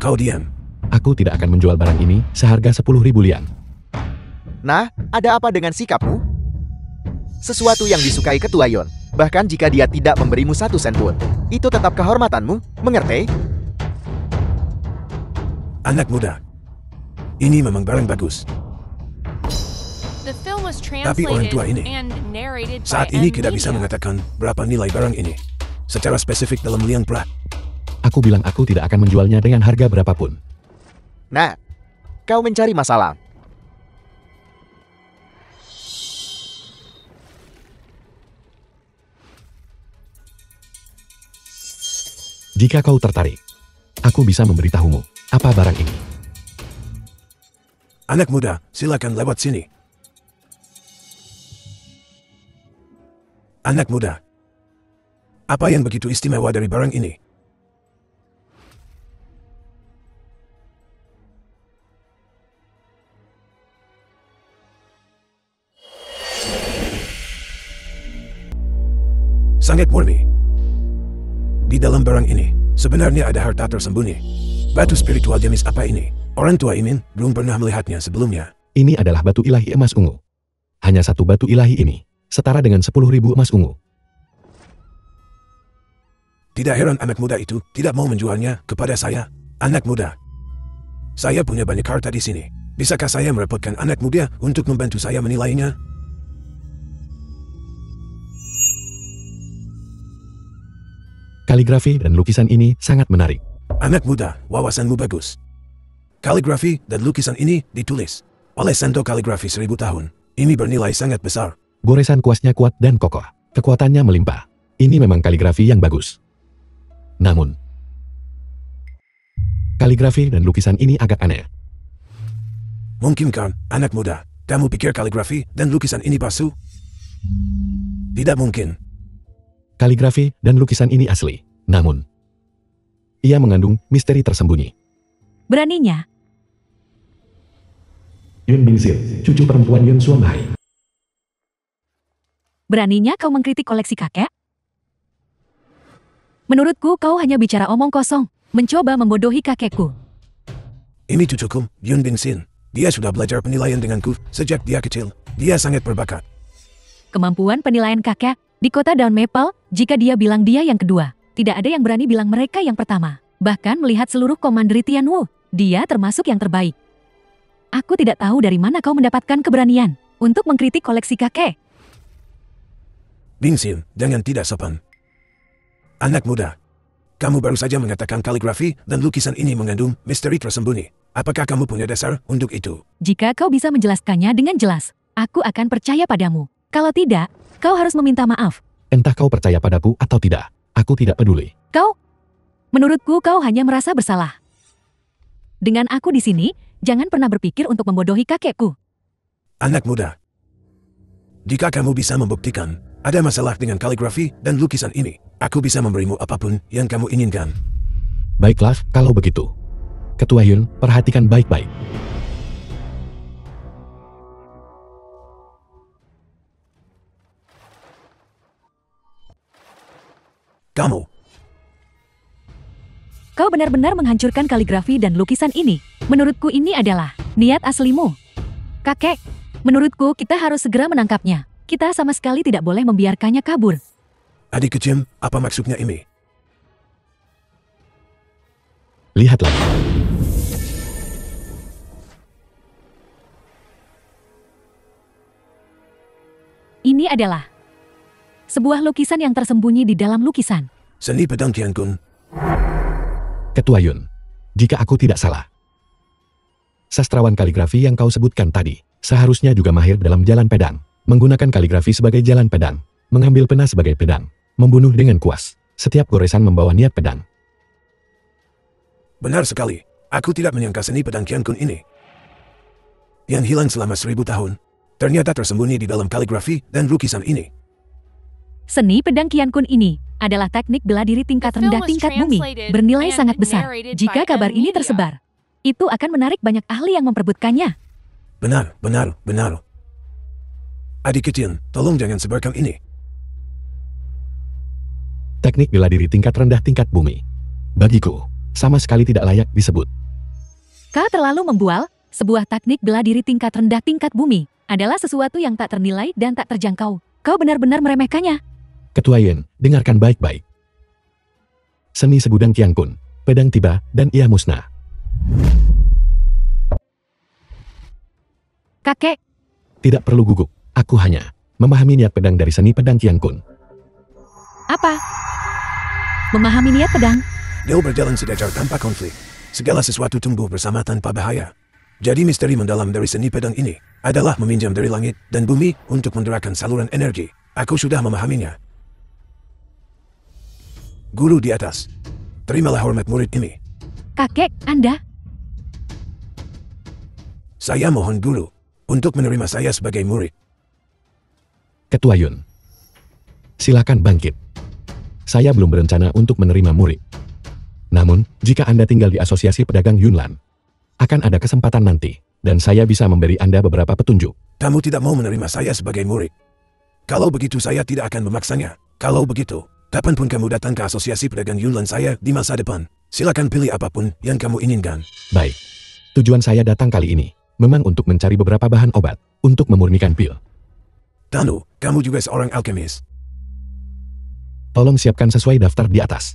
Kau diam. Aku tidak akan menjual barang ini seharga 10.000 lian. Nah, ada apa dengan sikapmu? Sesuatu yang disukai Ketua Yun, bahkan jika dia tidak memberimu 1 sen pun, itu tetap kehormatanmu, mengerti? Anak muda, ini memang barang bagus. The film was Tapi orang translated tua ini and narrated by saat ini tidak bisa M-Media. mengatakan berapa nilai barang ini secara spesifik dalam liang perak. Aku bilang aku tidak akan menjualnya dengan harga berapapun. Nah, kau mencari masalah. Jika kau tertarik, aku bisa memberitahumu apa barang ini. Anak muda, silakan lewat sini. Anak muda, apa yang begitu istimewa dari barang ini? Sangat murni. Di dalam barang ini, sebenarnya ada harta tersembunyi. Batu spiritual jenis apa ini? Orang tua Imin belum pernah melihatnya sebelumnya. Ini adalah batu ilahi emas ungu. Hanya satu batu ilahi ini, setara dengan 10.000 emas ungu. Tidak heran anak muda itu tidak mau menjualnya kepada saya. Anak muda, saya punya banyak harta di sini. Bisakah saya merepotkan anak muda untuk membantu saya menilainya? Kaligrafi dan lukisan ini sangat menarik. Anak muda, wawasanmu bagus. Kaligrafi dan lukisan ini ditulis oleh Santo Kaligrafi 1000 tahun. Ini bernilai sangat besar. Goresan kuasnya kuat dan kokoh. Kekuatannya melimpah. Ini memang kaligrafi yang bagus. Namun, kaligrafi dan lukisan ini agak aneh. Mungkinkah, anak muda, kamu pikir kaligrafi dan lukisan ini palsu? Tidak mungkin. Kaligrafi dan lukisan ini asli. Namun, ia mengandung misteri tersembunyi. Beraninya, Yun Bingsir, cucu perempuan Yun Suan Hai. beraninya kau mengkritik koleksi kakek? Menurutku kau hanya bicara omong kosong, mencoba membodohi kakekku. Ini cucuku, Yun Bingsin. Dia sudah belajar penilaian denganku sejak dia kecil. Dia sangat berbakat. Kemampuan penilaian kakek di kota Daun Maple, jika dia bilang dia yang kedua, tidak ada yang berani bilang mereka yang pertama. Bahkan melihat seluruh komanderi Tianwu, dia termasuk yang terbaik. Aku tidak tahu dari mana kau mendapatkan keberanian untuk mengkritik koleksi kakek. Bingsin, jangan tidak sopan. Anak muda, kamu baru saja mengatakan kaligrafi dan lukisan ini mengandung misteri tersembunyi. Apakah kamu punya dasar untuk itu? Jika kau bisa menjelaskannya dengan jelas, aku akan percaya padamu. Kalau tidak, kau harus meminta maaf. Entah kau percaya padaku atau tidak, aku tidak peduli. Menurutku kau hanya merasa bersalah. Dengan aku di sini, jangan pernah berpikir untuk membodohi kakekku. Anak muda, jika kamu bisa membuktikan ada masalah dengan kaligrafi dan lukisan ini, aku bisa memberimu apapun yang kamu inginkan. Baiklah, kalau begitu. Ketua Yun, perhatikan baik-baik. Kau benar-benar menghancurkan kaligrafi dan lukisan ini. Menurutku ini adalah niat aslimu. Kakek, menurutku kita harus segera menangkapnya. Kita sama sekali tidak boleh membiarkannya kabur. Adik kecil, apa maksudnya ini? Lihatlah. Ini adalah sebuah lukisan yang tersembunyi di dalam lukisan. Seni pedang Qian Kun. Ketua Yun, jika aku tidak salah, sastrawan kaligrafi yang kau sebutkan tadi, seharusnya juga mahir dalam jalan pedang, menggunakan kaligrafi sebagai jalan pedang, mengambil pena sebagai pedang, membunuh dengan kuas, setiap goresan membawa niat pedang. Benar sekali, aku tidak menyangka seni pedang Qian Kun ini, yang hilang selama 1000 tahun, ternyata tersembunyi di dalam kaligrafi dan lukisan ini. Seni pedang Qian Kun ini adalah teknik bela diri tingkat rendah tingkat bumi, bernilai sangat besar. Jika kabar ini tersebar, itu akan menarik banyak ahli yang memperebutkannya. Benar, benar, benar. Adik kecil, tolong jangan sebarkan ini. Teknik bela diri tingkat rendah tingkat bumi, bagiku, sama sekali tidak layak disebut. Kau terlalu membual. Sebuah teknik bela diri tingkat rendah tingkat bumi adalah sesuatu yang tak ternilai dan tak terjangkau. Kau benar-benar meremehkannya. Ketua Yen, dengarkan baik-baik. Seni segudang Qian Kun, pedang tiba, dan ia musnah. Kakek, Tidak perlu gugup, aku hanya memahami niat pedang dari seni pedang Qian Kun. apa? Memahami niat pedang? Dia berjalan sejajar tanpa konflik. Segala sesuatu tumbuh bersama tanpa bahaya. Jadi misteri mendalam dari seni pedang ini adalah meminjam dari langit dan bumi untuk menggerakkan saluran energi. Aku sudah memahaminya. Guru di atas, terimalah hormat murid ini. Kakek, Anda? Saya mohon guru untuk menerima saya sebagai murid. Ketua Yun, silakan bangkit. Saya belum berencana untuk menerima murid. Namun, jika Anda tinggal di Asosiasi Pedagang Yunlan, akan ada kesempatan nanti, dan saya bisa memberi Anda beberapa petunjuk. Kamu tidak mau menerima saya sebagai murid. Kalau begitu saya tidak akan memaksanya. Kalau begitu, kapanpun kamu datang ke Asosiasi Pedagang Yunlan saya di masa depan, silakan pilih apapun yang kamu inginkan. Baik. Tujuan saya datang kali ini, memang untuk mencari beberapa bahan obat, untuk memurnikan pil. Tanu, kamu juga seorang alkemis. Tolong siapkan sesuai daftar di atas.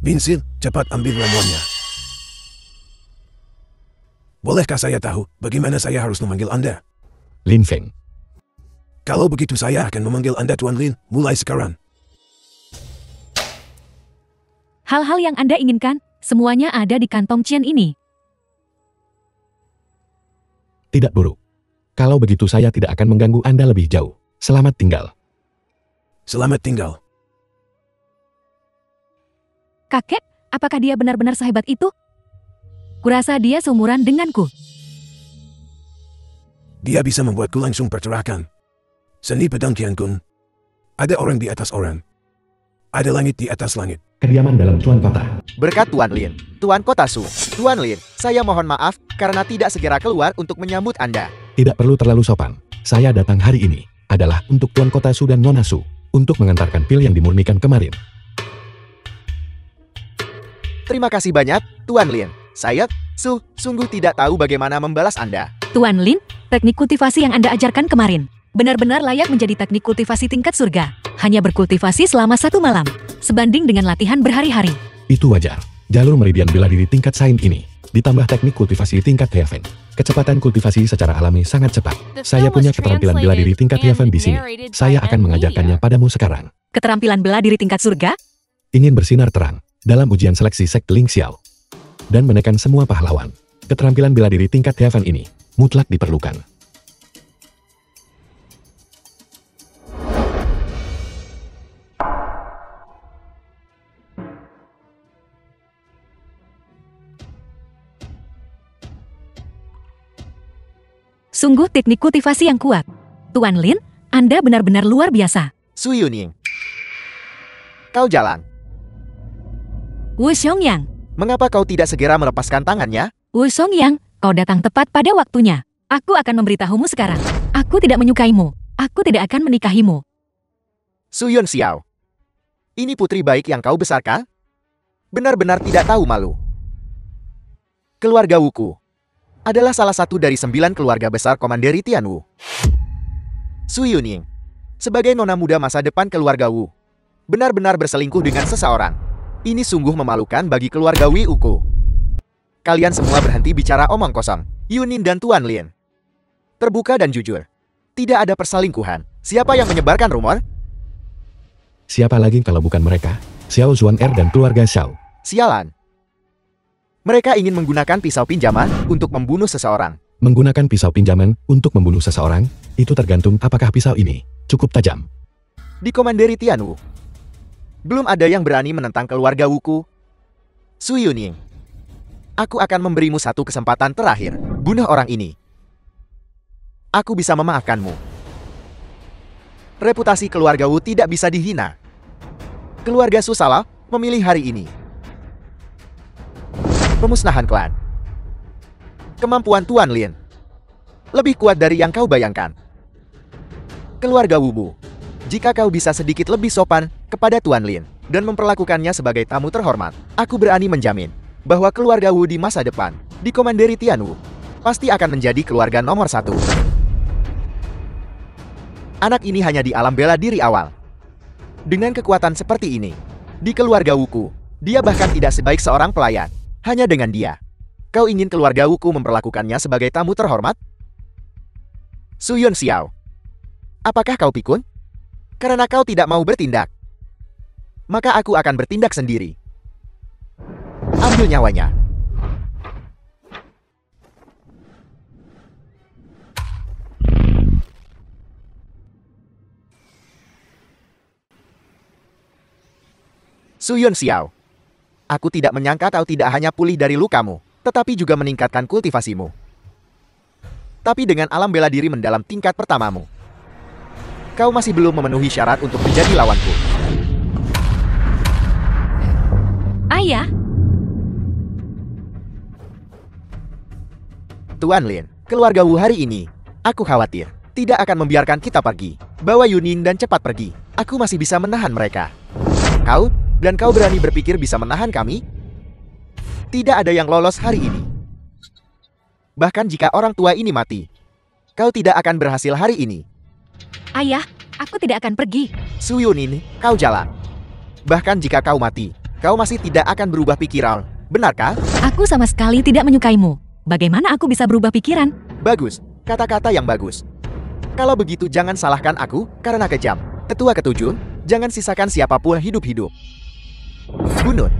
Binsil, cepat ambil ramuannya. Bolehkah saya tahu bagaimana saya harus memanggil Anda? Lin Feng. Kalau begitu saya akan memanggil Anda Tuan Lin, mulai sekarang. Hal-hal yang Anda inginkan, semuanya ada di kantong Qian ini. Tidak buruk. Kalau begitu saya tidak akan mengganggu Anda lebih jauh. Selamat tinggal. Selamat tinggal. Kakek, apakah dia benar-benar sehebat itu? Kurasa dia seumuran denganku. Dia bisa membuatku langsung percerahkan. Seni pedang Qian Kun. Ada orang di atas orang. Ada langit di atas langit. Kediaman dalam Tuan Kota. Berkat Tuan Lin, Tuan Kota Su. Tuan Lin, saya mohon maaf karena tidak segera keluar untuk menyambut Anda. Tidak perlu terlalu sopan. Saya datang hari ini adalah untuk Tuan Kota Su dan Nona Su, untuk mengantarkan pil yang dimurnikan kemarin. Terima kasih banyak, Tuan Lin. Saya, Su, sungguh tidak tahu bagaimana membalas Anda. Tuan Lin, teknik kultivasi yang Anda ajarkan kemarin benar-benar layak menjadi teknik kultivasi tingkat surga. Hanya berkultivasi selama 1 malam, sebanding dengan latihan berhari-hari. Itu wajar. Jalur meridian bela diri tingkat Sain ini, ditambah teknik kultivasi tingkat Heaven. Kecepatan kultivasi secara alami sangat cepat. Saya punya keterampilan bela diri tingkat Heaven di sini. Saya akan mengajarkannya padamu sekarang. Keterampilan bela diri tingkat surga? Ingin bersinar terang dalam ujian seleksi sekte Ling Xiao dan menekan semua pahlawan. Keterampilan bela diri tingkat Heaven ini mutlak diperlukan. Sungguh teknik kultivasi yang kuat. Tuan Lin, Anda benar-benar luar biasa. Su Yuning. Kau jalan. Wu Xiongyang, Mengapa kau tidak segera melepaskan tangannya? Wu Xiongyang, kau datang tepat pada waktunya. Aku akan memberitahumu sekarang. Aku tidak menyukaimu. Aku tidak akan menikahimu. Su Yun Xiao. Ini putri baik yang kau besarkan? Benar-benar tidak tahu malu. Keluarga Wuku adalah salah satu dari 9 keluarga besar Komanderi Tianwu. Su Yuning, sebagai nona muda masa depan keluarga Wu, benar-benar berselingkuh dengan seseorang. Ini sungguh memalukan bagi keluarga Wi Uku. Kalian semua berhenti bicara omong kosong. Yunin dan Tuan Lin. Terbuka dan jujur. Tidak ada perselingkuhan. Siapa yang menyebarkan rumor? Siapa lagi kalau bukan mereka? Xiao Zuan-er dan keluarga Xiao. Sialan. Mereka ingin menggunakan pisau pinjaman untuk membunuh seseorang. Menggunakan pisau pinjaman untuk membunuh seseorang, itu tergantung apakah pisau ini cukup tajam. Dikomanderi Tian Wu. Belum ada yang berani menentang keluarga Wuku. Su Yuning. Aku akan memberimu satu kesempatan terakhir. Bunuh orang ini. Aku bisa memaafkanmu. Reputasi keluarga Wu tidak bisa dihina. Keluarga Su salah memilih hari ini. Pemusnahan klan. Kemampuan Tuan Lin lebih kuat dari yang kau bayangkan. Keluarga Wu, jika kau bisa sedikit lebih sopan kepada Tuan Lin dan memperlakukannya sebagai tamu terhormat, aku berani menjamin bahwa keluarga Wu di masa depan, dikomanderi Tian Wu, pasti akan menjadi keluarga nomor 1. Anak ini hanya di alam bela diri awal. Dengan kekuatan seperti ini, di keluarga Wuku, dia bahkan tidak sebaik seorang pelayan. Hanya dengan dia, kau ingin keluarga Wuku memperlakukannya sebagai tamu terhormat? Su Yun Xiao, apakah kau pikun? Karena kau tidak mau bertindak, maka aku akan bertindak sendiri. Ambil nyawanya. Su Yun Xiao, aku tidak menyangka kau tidak hanya pulih dari lukamu, tetapi juga meningkatkan kultivasimu. Tapi dengan alam bela diri mendalam tingkat pertamamu, kau masih belum memenuhi syarat untuk menjadi lawanku. Ayah, Tuan Lin, keluarga Wu hari ini, aku khawatir, tidak akan membiarkan kita pergi. Bawa Yunin dan cepat pergi. Aku masih bisa menahan mereka. Kau? Dan kau berani berpikir bisa menahan kami? Tidak ada yang lolos hari ini. Bahkan jika orang tua ini mati, kau tidak akan berhasil hari ini. ayah, aku tidak akan pergi. Su Yunin, kau jalan. Bahkan jika kau mati, kau masih tidak akan berubah pikiran. Benarkah? Aku sama sekali tidak menyukaimu. Bagaimana aku bisa berubah pikiran? Bagus, kata-kata yang bagus. Kalau begitu jangan salahkan aku karena kejam. Tetua ketujuh, jangan sisakan siapapun hidup-hidup. Bunun.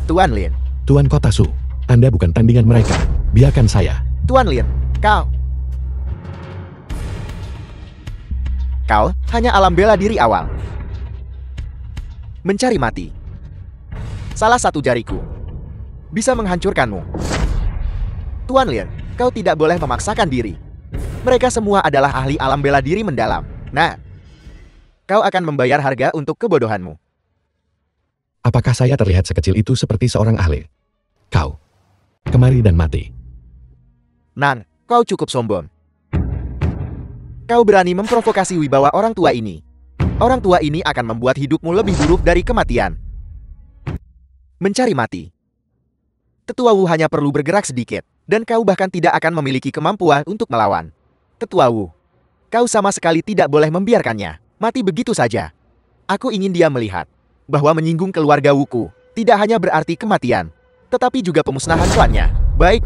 Tuan Lin. Tuan Kota Su, Anda bukan tandingan mereka. Biarkan saya. Tuan Lin, kau hanya alam bela diri awal. Mencari mati. Salah satu jariku bisa menghancurkanmu. Tuan Lin, kau tidak boleh memaksakan diri. Mereka semua adalah ahli alam bela diri mendalam. Nah, kau akan membayar harga untuk kebodohanmu. Apakah saya terlihat sekecil itu seperti seorang ahli? Kau. Kemari dan mati. Nan, kau cukup sombong. Kau berani memprovokasi wibawa orang tua ini. Orang tua ini akan membuat hidupmu lebih buruk dari kematian. Mencari mati. Tetua Wu hanya perlu bergerak sedikit, dan kau bahkan tidak akan memiliki kemampuan untuk melawan. Tetua Wu, kau sama sekali tidak boleh membiarkannya mati begitu saja. Aku ingin dia melihat bahwa menyinggung keluarga Wuku tidak hanya berarti kematian, tetapi juga pemusnahan klannya. Baik.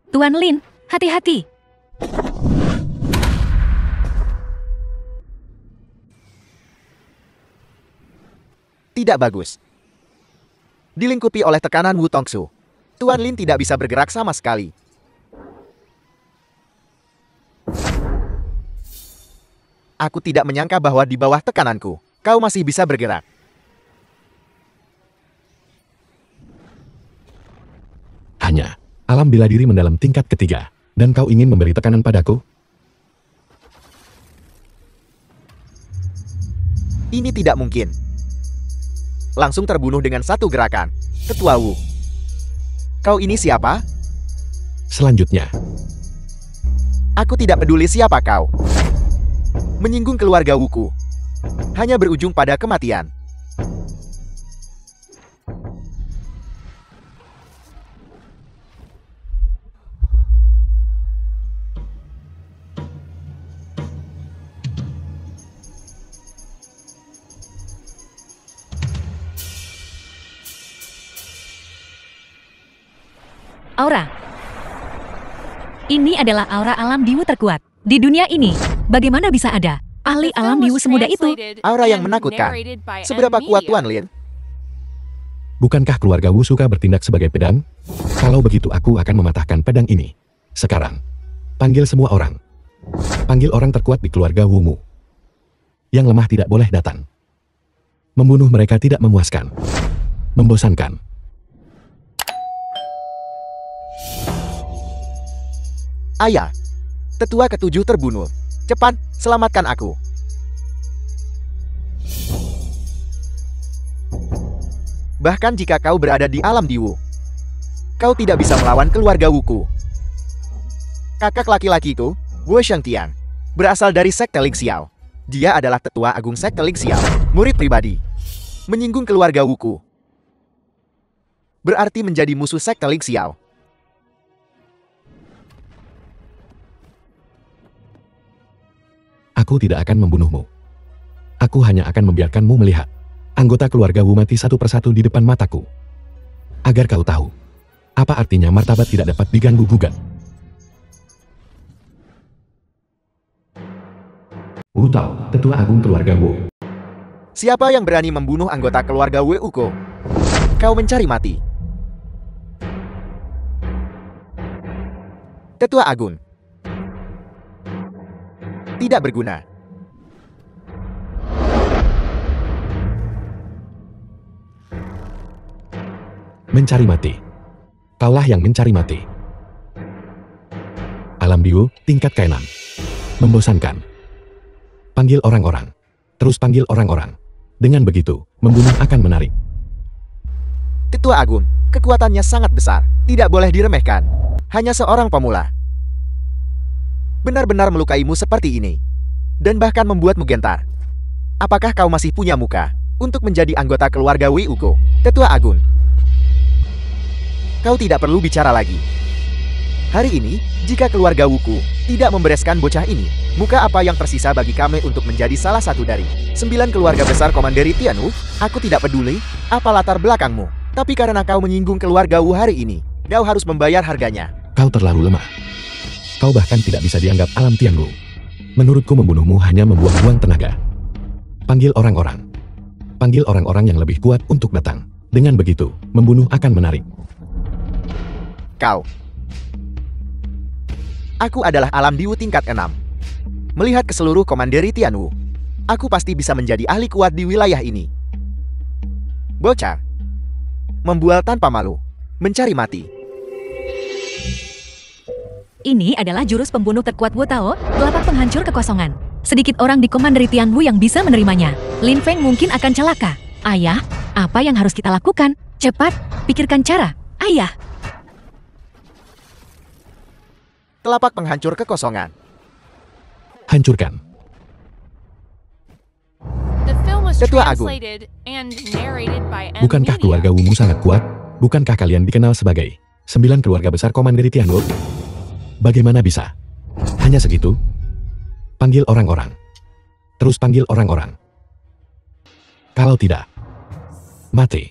Tuan Lin, hati-hati. Tidak bagus. Dilingkupi oleh tekanan Wu Tongsu, Tuan Lin tidak bisa bergerak sama sekali. Aku tidak menyangka bahwa di bawah tekananku, kau masih bisa bergerak. Hanya, alam bela diri mendalam tingkat ketiga. Dan kau ingin memberi tekanan padaku? Ini tidak mungkin. Langsung terbunuh dengan satu gerakan. Tetua Wu, kau ini siapa? Selanjutnya, Aku tidak peduli siapa kau. Menyinggung keluarga Wuku hanya berujung pada kematian. Aura. Ini adalah aura alam Dewa terkuat di dunia ini. Bagaimana bisa ada ahli The alam film Diwu was semudah itu? translated Aura yang and menakutkan. narrated by Seberapa M kuat Media. Tuan Lin? Bukankah keluarga Wu suka bertindak sebagai pedang? Kalau begitu aku akan mematahkan pedang ini. Sekarang, panggil semua orang. Panggil orang terkuat di keluarga Wu Mu. Yang lemah tidak boleh datang. Membunuh mereka tidak memuaskan. Membosankan. Ayah, tetua ketujuh terbunuh. Cepat, selamatkan aku. Bahkan jika kau berada di alam Diwu, kau tidak bisa melawan keluarga Wuku. Kakak laki-laki itu, Wu Shengtian, berasal dari sekte Ling Xiao. Dia adalah tetua agung sekte Ling Xiao, murid pribadi. Menyinggung keluarga Wuku berarti menjadi musuh sekte Ling Xiao. Aku tidak akan membunuhmu. Aku hanya akan membiarkanmu melihat anggota keluarga Wu mati satu persatu di depan mataku. Agar kau tahu, apa artinya martabat tidak dapat diganggu-gugat. Wu Tao, tetua agung keluarga Wu. Siapa yang berani membunuh anggota keluarga Wu Uko? Kau mencari mati. Tetua agung. Tidak berguna. Mencari mati. Kaulah yang mencari mati. Alam Diwu, tingkat ke-6. Membosankan. Panggil orang-orang. Terus panggil orang-orang. Dengan begitu, membunuh akan menarik. Tetua agung, kekuatannya sangat besar. Tidak boleh diremehkan. Hanya seorang pemula. Benar-benar melukaimu seperti ini. Dan bahkan membuatmu gentar. Apakah kau masih punya muka untuk menjadi anggota keluarga Wu Uko? Tetua agung, kau tidak perlu bicara lagi. Hari ini, jika keluarga Wuku tidak membereskan bocah ini, muka apa yang tersisa bagi kami untuk menjadi salah satu dari 9 keluarga besar Komanderi Tianwu? Aku tidak peduli apa latar belakangmu, tapi karena kau menyinggung keluarga Wu hari ini, kau harus membayar harganya. Kau terlalu lemah. Kau bahkan tidak bisa dianggap alam Tianwu. Menurutku membunuhmu hanya membuang-buang tenaga. Panggil orang-orang. Panggil orang-orang yang lebih kuat untuk datang. Dengan begitu, membunuh akan menarik. Kau. Aku adalah alam Diwu tingkat 6. Melihat ke seluruh Komanderi Tianwu, aku pasti bisa menjadi ahli kuat di wilayah ini. Bocah. Membual tanpa malu. Mencari mati. Ini adalah jurus pembunuh terkuat Wu Tao, telapak penghancur kekosongan. Sedikit orang di Komanderi Tianwu yang bisa menerimanya. Lin Feng mungkin akan celaka. Ayah, apa yang harus kita lakukan? Cepat, pikirkan cara. Ayah. Telapak penghancur kekosongan. Hancurkan. The film was Tetua agung. translated and narrated by M Bukankah Media. keluarga Wu Mu sangat kuat? Bukankah kalian dikenal sebagai 9 keluarga besar Komanderi Tianwu? Bagaimana bisa? Hanya segitu? Panggil orang-orang. Terus panggil orang-orang. Kalau tidak, mati.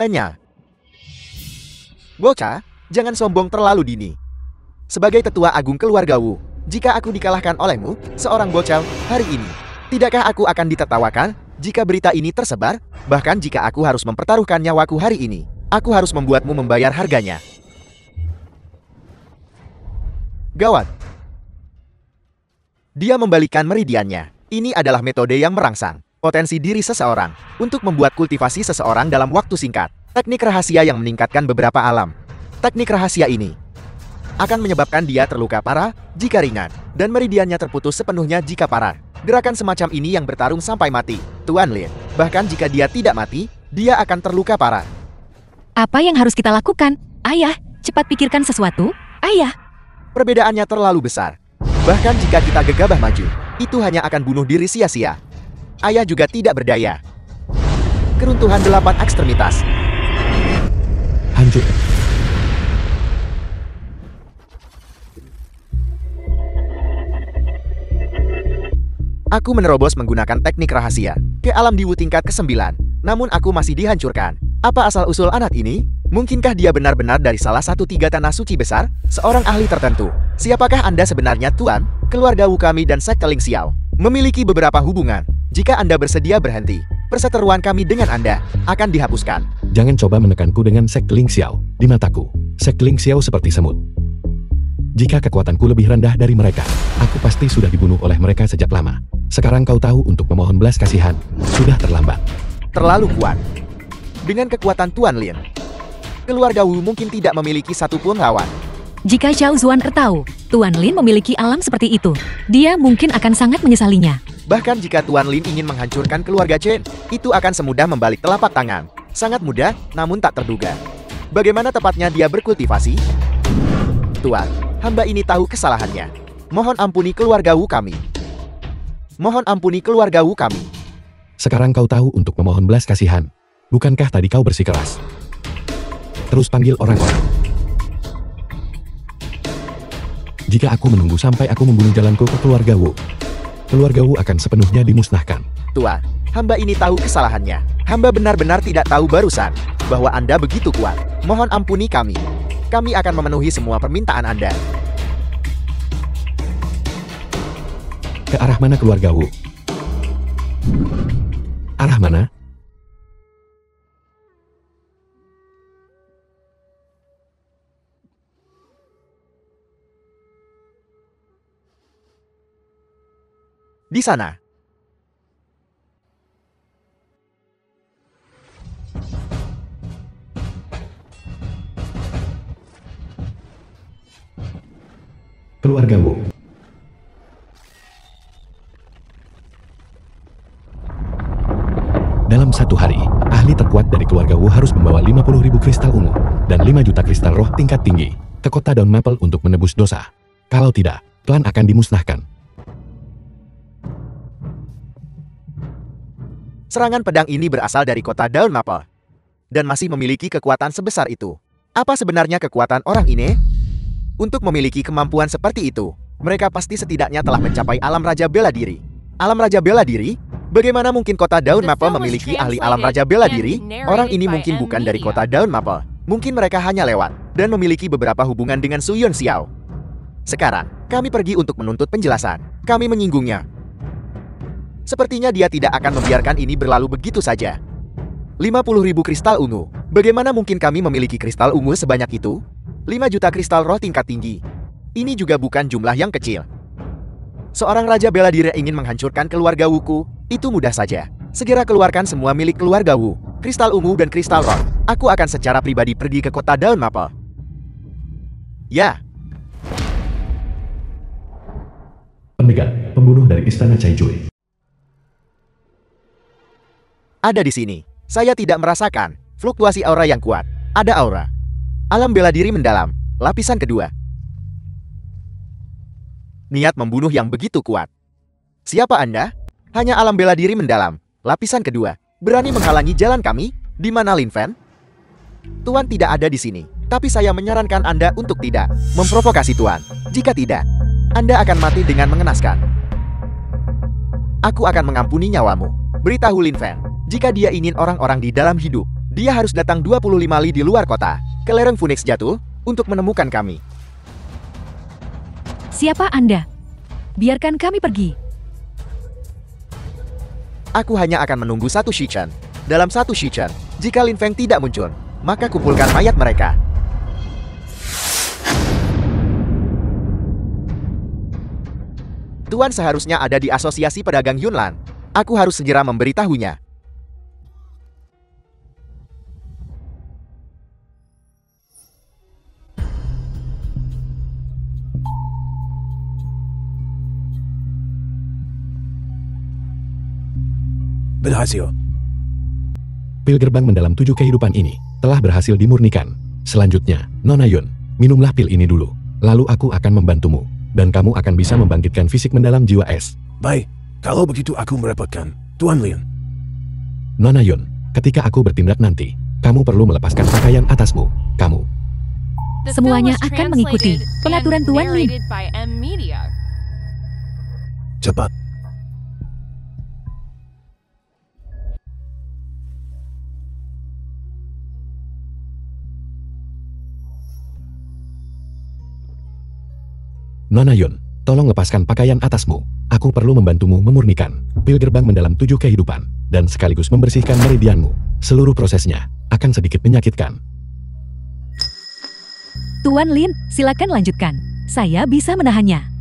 Enya. Bocah, jangan sombong terlalu dini. Sebagai tetua agung keluarga Wu, jika aku dikalahkan olehmu, seorang bocah, hari ini, tidakkah aku akan ditertawakan jika berita ini tersebar? Bahkan jika aku harus mempertaruhkan nyawaku hari ini, aku harus membuatmu membayar harganya. Gawat. Dia membalikkan meridiannya. Ini adalah metode yang merangsang potensi diri seseorang untuk membuat kultivasi seseorang dalam waktu singkat. Teknik rahasia yang meningkatkan beberapa alam. Teknik rahasia ini akan menyebabkan dia terluka parah jika ringan, dan meridiannya terputus sepenuhnya jika parah. Gerakan semacam ini yang bertarung sampai mati, Tuan Lin. Bahkan jika dia tidak mati, dia akan terluka parah. Apa yang harus kita lakukan? Ayah, cepat pikirkan sesuatu. Ayah. Perbedaannya terlalu besar. Bahkan jika kita gegabah maju, itu hanya akan bunuh diri sia-sia. Ayah juga tidak berdaya. Keruntuhan 8 ekstremitas. Hancur. Aku menerobos menggunakan teknik rahasia ke alam Diwu tingkat ke-9. Namun aku masih dihancurkan. Apa asal-usul anak ini? Mungkinkah dia benar-benar dari salah satu 3 tanah suci besar? Seorang ahli tertentu. Siapakah Anda sebenarnya, Tuan? Keluarga Wu kami dan sekte Ling Xiao memiliki beberapa hubungan. Jika Anda bersedia berhenti, perseteruan kami dengan Anda akan dihapuskan. Jangan coba menekanku dengan sekte Ling Xiao. Di mataku, sekte Ling Xiao seperti semut. Jika kekuatanku lebih rendah dari mereka, aku pasti sudah dibunuh oleh mereka sejak lama. Sekarang kau tahu untuk memohon belas kasihan, sudah terlambat. Terlalu kuat. Dengan kekuatan Tuan Lin, keluarga Wu mungkin tidak memiliki satupun lawan. Jika Xiao Zuan tahu, Tuan Lin memiliki alam seperti itu, dia mungkin akan sangat menyesalinya. Bahkan jika Tuan Lin ingin menghancurkan keluarga Chen, itu akan semudah membalik telapak tangan. Sangat mudah, namun tak terduga. Bagaimana tepatnya dia berkultivasi? Tuan, hamba ini tahu kesalahannya. Mohon ampuni keluarga Wu kami. Mohon ampuni keluarga Wu kami. Sekarang kau tahu untuk memohon belas kasihan. Bukankah tadi kau bersikeras? Terus panggil orang-orang. Jika aku menunggu sampai aku membunuh jalanku ke keluarga Wu, keluarga Wu akan sepenuhnya dimusnahkan. Tuan, hamba ini tahu kesalahannya. Hamba benar-benar tidak tahu barusan bahwa Anda begitu kuat. Mohon ampuni kami. Kami akan memenuhi semua permintaan Anda. Ke arah mana keluarga Wu? Arah mana? Di sana. Keluarga Wu. Dalam satu hari, ahli terkuat dari keluarga Wu harus membawa 50.000 kristal ungu dan 5 juta kristal roh tingkat tinggi ke kota Daun Maple untuk menebus dosa. Kalau tidak, klan akan dimusnahkan. Serangan pedang ini berasal dari kota Daun Maple dan masih memiliki kekuatan sebesar itu. Apa sebenarnya kekuatan orang ini? Untuk memiliki kemampuan seperti itu, mereka pasti setidaknya telah mencapai alam Raja Bela Diri. Alam Raja Bela Diri? Bagaimana mungkin kota Daun Maple memiliki ahli alam Raja Bela Diri? Orang ini mungkin bukan dari kota Daun Maple. Mungkin mereka hanya lewat dan memiliki beberapa hubungan dengan Su Yun Xiao. Sekarang, kami pergi untuk menuntut penjelasan. Kami menyinggungnya. Sepertinya dia tidak akan membiarkan ini berlalu begitu saja. 50.000 kristal ungu. Bagaimana mungkin kami memiliki kristal ungu sebanyak itu? 5 juta kristal roh tingkat tinggi. Ini juga bukan jumlah yang kecil. Seorang Raja Bela Diri ingin menghancurkan keluarga Wuku, itu mudah saja. Segera keluarkan semua milik keluarga Wu, kristal ungu dan kristal roh. Aku akan secara pribadi pergi ke kota Daun Maple. Ya. Pendekat, pembunuh dari istana Caijui. Ada di sini. Saya tidak merasakan fluktuasi aura yang kuat. Ada aura alam bela diri mendalam, lapisan kedua. Niat membunuh yang begitu kuat. Siapa Anda? Hanya alam bela diri mendalam, lapisan kedua. Berani menghalangi jalan kami? Di mana Lin Fan? Tuan tidak ada di sini, tapi saya menyarankan Anda untuk tidak memprovokasi Tuan. Jika tidak, Anda akan mati dengan mengenaskan. Aku akan mengampuni nyawamu. Beritahu Lin Fan, jika dia ingin orang-orang di dalam hidup, dia harus datang 25 li di luar kota, ke lereng Phoenix Jatuh, untuk menemukan kami. Siapa Anda? Biarkan kami pergi. Aku hanya akan menunggu satu Shichen. Dalam satu Shichen, jika Lin Feng tidak muncul, maka kumpulkan mayat mereka. Tuan seharusnya ada di asosiasi pedagang Yunlan. Aku harus segera memberitahunya. Berhasil. Pil gerbang mendalam 7 kehidupan ini telah berhasil dimurnikan. Selanjutnya, Nona Yun, minumlah pil ini dulu. Lalu aku akan membantumu, dan kamu akan bisa membangkitkan fisik mendalam jiwa es. Baik, kalau begitu aku merepotkan, Tuan Lin. Nona Yun, ketika aku bertindak nanti, kamu perlu melepaskan pakaian atasmu. Kamu. Semuanya akan mengikuti pengaturan Tuan Lin. Cepat. Nona Yun, tolong lepaskan pakaian atasmu. Aku perlu membantumu memurnikan pil gerbang mendalam 7 kehidupan, dan sekaligus membersihkan meridianmu. Seluruh prosesnya akan sedikit menyakitkan. Tuan Lin, silakan lanjutkan. Saya bisa menahannya.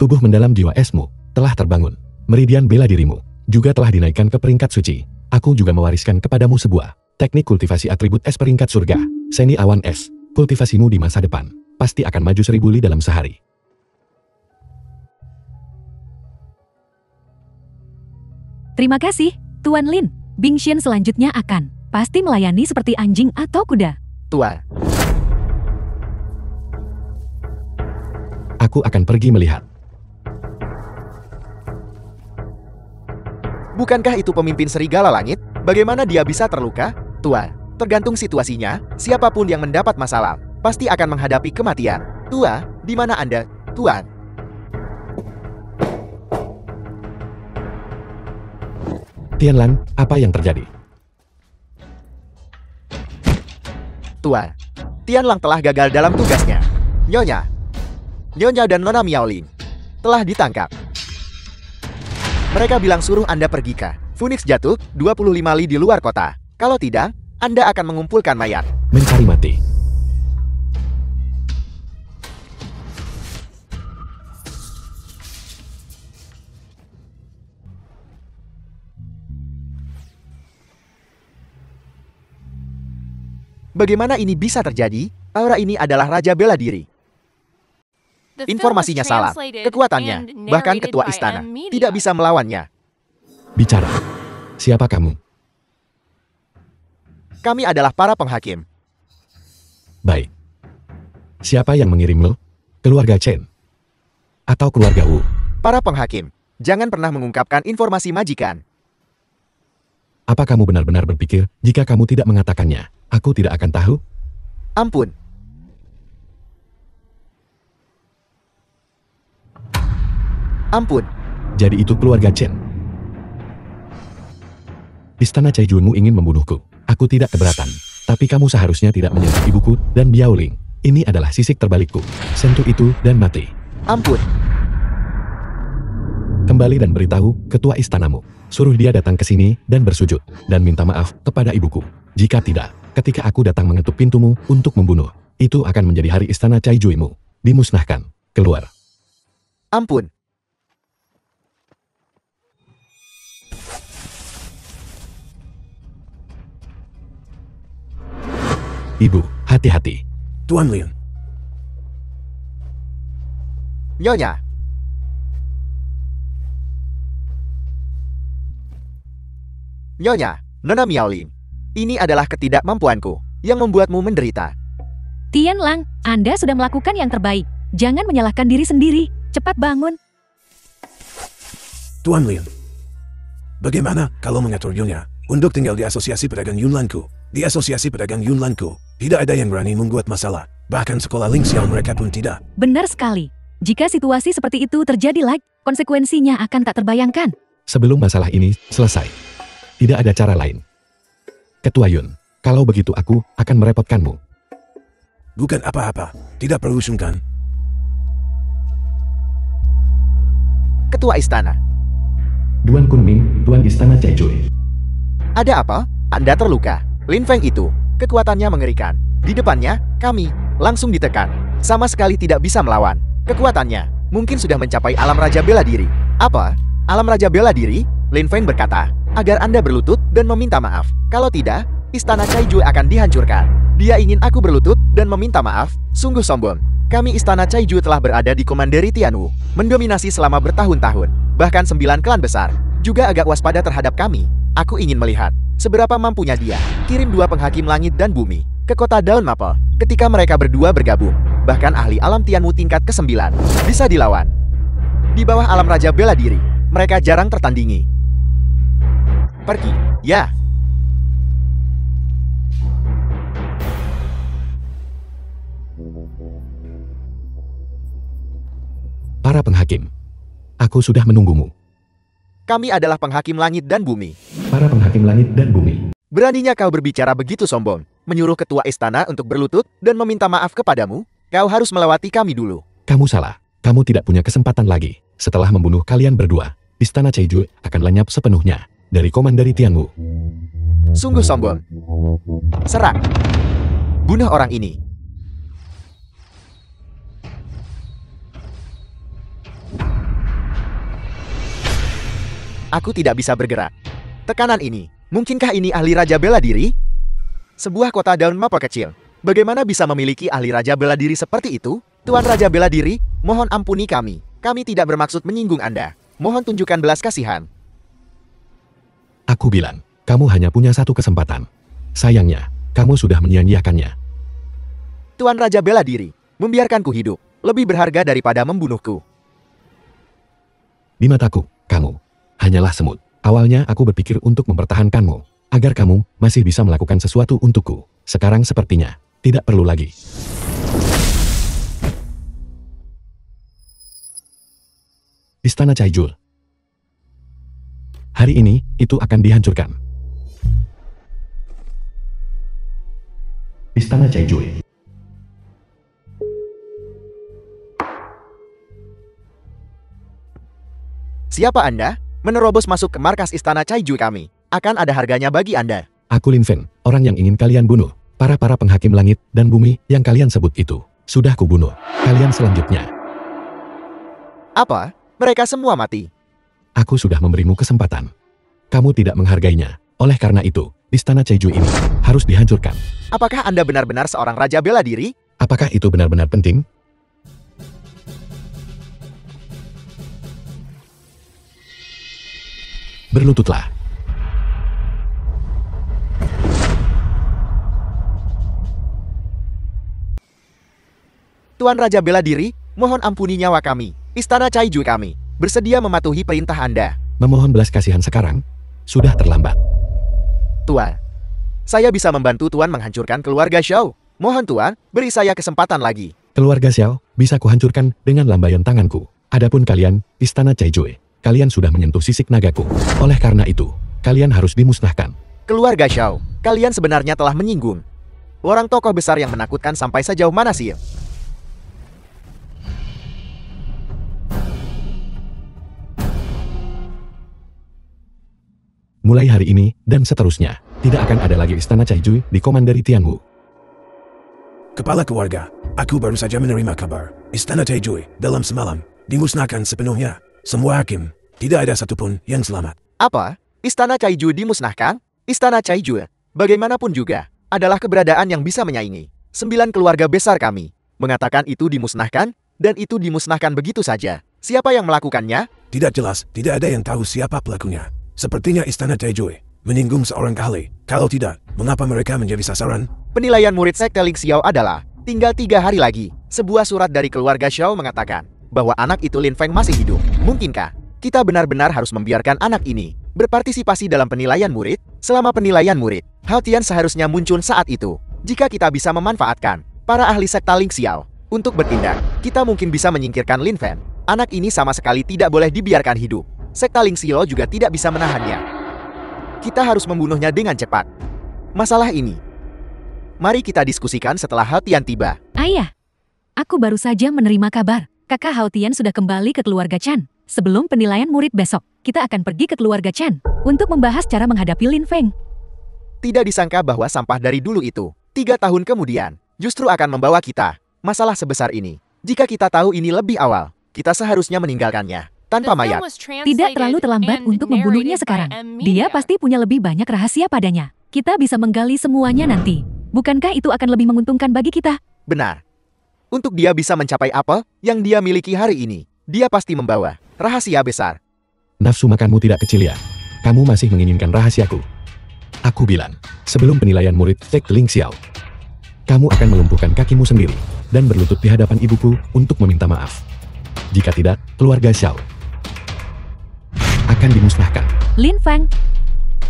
Tubuh mendalam jiwa esmu telah terbangun. Meridian bela dirimu juga telah dinaikkan ke peringkat suci. Aku juga mewariskan kepadamu sebuah teknik kultivasi atribut es peringkat surga, Seni Awan Es. Kultivasimu di masa depan pasti akan maju 1000 li dalam sehari. Terima kasih, Tuan Lin. Bing Xian selanjutnya akan pasti melayani seperti anjing atau kuda. Tua, Aku akan pergi melihat. bukankah itu pemimpin serigala langit? Bagaimana dia bisa terluka? Tua, tergantung situasinya, siapapun yang mendapat masalah, pasti akan menghadapi kematian. Tua, di mana Anda, Tuan? Tianlan, apa yang terjadi? Tua, Tianlang telah gagal dalam tugasnya. Nyonya dan Nona Miaoling telah ditangkap. Mereka bilang suruh Anda pergi ke Phoenix jatuh 25 li di luar kota. Kalau tidak, Anda akan mengumpulkan mayat. Mencari mati. Bagaimana ini bisa terjadi? Aura ini adalah Raja Bela Diri. The film was Informasinya salah. translated Kekuatannya, and bahkan narrated ketua by istana, M Media. tidak bisa melawannya. Bicara. Siapa kamu? Kami adalah para penghakim. Baik. Siapa yang mengirimmu? Keluarga Chen? Atau keluarga Wu? Para penghakim, jangan pernah mengungkapkan informasi majikan. Apa kamu benar-benar berpikir, jika kamu tidak mengatakannya, aku tidak akan tahu? Ampun. Ampun. Jadi itu keluarga Chen. Istana Caijunmu ingin membunuhku. Aku tidak keberatan. Tapi kamu seharusnya tidak menyentuh ibuku dan Biaoling. Ini adalah sisik terbalikku. Sentuh itu dan mati. Ampun. Kembali dan beritahu ketua istanamu. Suruh dia datang ke sini dan bersujud. Dan minta maaf kepada ibuku. Jika tidak, ketika aku datang mengetuk pintumu untuk membunuh, itu akan menjadi hari istana Caijuimu. Dimusnahkan. Keluar. Ampun. Ibu, hati-hati. Tuan Lin, Nyonya. Nyonya, Nona Miaoling. Ini adalah ketidakmampuanku yang membuatmu menderita. Tianlang, Anda sudah melakukan yang terbaik. Jangan menyalahkan diri sendiri. Cepat bangun. Tuan Lin. Bagaimana kalau mengatur Yunya untuk tinggal di asosiasi pedagang Yunlanku? Di asosiasi pedagang Yunlanku, tidak ada yang berani membuat masalah. Bahkan sekolah Ling Xiao mereka pun tidak. Benar sekali. Jika situasi seperti itu terjadi lagi, konsekuensinya akan tak terbayangkan. Sebelum masalah ini selesai. Tidak ada cara lain. Ketua Yun, kalau begitu aku akan merepotkanmu. Bukan apa-apa, tidak perlu sungkan. Ketua istana. Duan Kunming, Tuan Istana Caijui. Ada apa? Anda terluka. Lin Feng itu, kekuatannya mengerikan. Di depannya, kami langsung ditekan. Sama sekali tidak bisa melawan. Kekuatannya mungkin sudah mencapai alam Raja Bela Diri. Apa? Alam Raja Bela Diri? Lin Feng berkata, agar Anda berlutut dan meminta maaf. Kalau tidak, istana Caijui akan dihancurkan. Dia ingin aku berlutut dan meminta maaf? Sungguh sombong. Kami istana Caijui telah berada di Komanderi Tianwu, mendominasi selama bertahun-tahun. Bahkan 9 klan besar juga agak waspada terhadap kami. Aku ingin melihat seberapa mampunya dia. Kirim 2 penghakim langit dan bumi ke kota Daun Maple. Ketika mereka berdua bergabung, bahkan ahli alam Tianwu tingkat ke-9 bisa dilawan. Di bawah alam raja bela diri, mereka jarang tertandingi. Pergi, ya. Para penghakim, aku sudah menunggumu. Kami adalah penghakim langit dan bumi. Para penghakim langit dan bumi. Beraninya kau berbicara begitu sombong, menyuruh ketua istana untuk berlutut dan meminta maaf kepadamu? Kau harus melewati kami dulu. Kamu salah. Kamu tidak punya kesempatan lagi. Setelah membunuh kalian berdua, istana Cheju akan lenyap sepenuhnya dari komandari Tianmu. Sungguh sombong. Serang. Bunuh orang ini. Aku tidak bisa bergerak. Tekanan ini, mungkinkah ini ahli raja bela diri? Sebuah kota daun mapel kecil. Bagaimana bisa memiliki ahli raja bela diri seperti itu? Tuan Raja Bela Diri, mohon ampuni kami. Kami tidak bermaksud menyinggung Anda. Mohon tunjukkan belas kasihan. Aku bilang, kamu hanya punya satu kesempatan. Sayangnya, kamu sudah menyia-nyiakannya. Tuan Raja Bela Diri, membiarkanku hidup, lebih berharga daripada membunuhku. Di mataku, kamu hanyalah semut. Awalnya aku berpikir untuk mempertahankanmu, agar kamu masih bisa melakukan sesuatu untukku. Sekarang sepertinya, tidak perlu lagi. Istana Cheju. Hari ini, itu akan dihancurkan. Istana Cheju. Siapa Anda? Menerobos masuk ke markas istana Cheju kami. Akan ada harganya bagi Anda. Aku Lin Fen, orang yang ingin kalian bunuh. Para penghakim langit dan bumi yang kalian sebut itu. Sudah kubunuh. Kalian selanjutnya. Apa? Mereka semua mati. Aku sudah memberimu kesempatan. Kamu tidak menghargainya. Oleh karena itu, istana Cheju ini harus dihancurkan. Apakah Anda benar-benar seorang raja bela diri? Apakah itu benar-benar penting? Berlututlah. Tuan Raja Bela Diri, mohon ampuni nyawa kami. Istana Cheju kami bersedia mematuhi perintah Anda. Memohon belas kasihan sekarang sudah terlambat. Tuan, saya bisa membantu Tuan menghancurkan keluarga Xiao. Mohon Tuan, beri saya kesempatan lagi. Keluarga Xiao bisa kuhancurkan dengan lambaian tanganku. Adapun kalian, istana Cheju, kalian sudah menyentuh sisik nagaku. Oleh karena itu, kalian harus dimusnahkan. Keluarga Xiao, kalian sebenarnya telah menyinggung orang tokoh besar yang menakutkan sampai sejauh mana sih? Mulai hari ini, dan seterusnya, tidak akan ada lagi istana Cheju di komandari Tianmu. Kepala keluarga, aku baru saja menerima kabar. Istana Cheju dalam semalam dimusnahkan sepenuhnya. Semua hakim, tidak ada satupun yang selamat. Apa? Istana Cheju dimusnahkan? Istana Cheju, bagaimanapun juga, adalah keberadaan yang bisa menyaingi 9 keluarga besar kami. Mengatakan itu dimusnahkan, dan itu dimusnahkan begitu saja. Siapa yang melakukannya? Tidak jelas, tidak ada yang tahu siapa pelakunya. Sepertinya istana Cheju menyinggung seorang ahli. Kalau tidak, mengapa mereka menjadi sasaran? Penilaian murid sekte Ling Xiao adalah tinggal 3 hari lagi. Sebuah surat dari keluarga Xiao mengatakan bahwa anak itu Lin Feng masih hidup. Mungkinkah kita benar-benar harus membiarkan anak ini berpartisipasi dalam penilaian murid? Selama penilaian murid, Hao Tian seharusnya muncul saat itu. Jika kita bisa memanfaatkan para ahli sekte Ling Xiao untuk bertindak, kita mungkin bisa menyingkirkan Lin Feng. Anak ini sama sekali tidak boleh dibiarkan hidup. Sekte Ling Xiao juga tidak bisa menahannya. Kita harus membunuhnya dengan cepat. Masalah ini, mari kita diskusikan setelah Hao Tian tiba. Ayah, aku baru saja menerima kabar. Kakak Hao Tian sudah kembali ke keluarga Chan. Sebelum penilaian murid besok, kita akan pergi ke keluarga Chan untuk membahas cara menghadapi Lin Feng. Tidak disangka bahwa sampah dari dulu itu, 3 tahun kemudian, justru akan membawa kita masalah sebesar ini. Jika kita tahu ini lebih awal, kita seharusnya meninggalkannya tanpa mayat. Tidak terlalu terlambat untuk membunuhnya sekarang. Dia pasti punya lebih banyak rahasia padanya. Kita bisa menggali semuanya nanti. Bukankah itu akan lebih menguntungkan bagi kita? Benar. Untuk dia bisa mencapai apa yang dia miliki hari ini, dia pasti membawa rahasia besar. Nafsu makanmu tidak kecil ya. Kamu masih menginginkan rahasiaku. Aku bilang, sebelum penilaian murid sekte Ling Xiao, kamu akan melumpuhkan kakimu sendiri dan berlutut di hadapan ibuku untuk meminta maaf. Jika tidak, keluarga Xiao akan dimusnahkan. Lin Feng,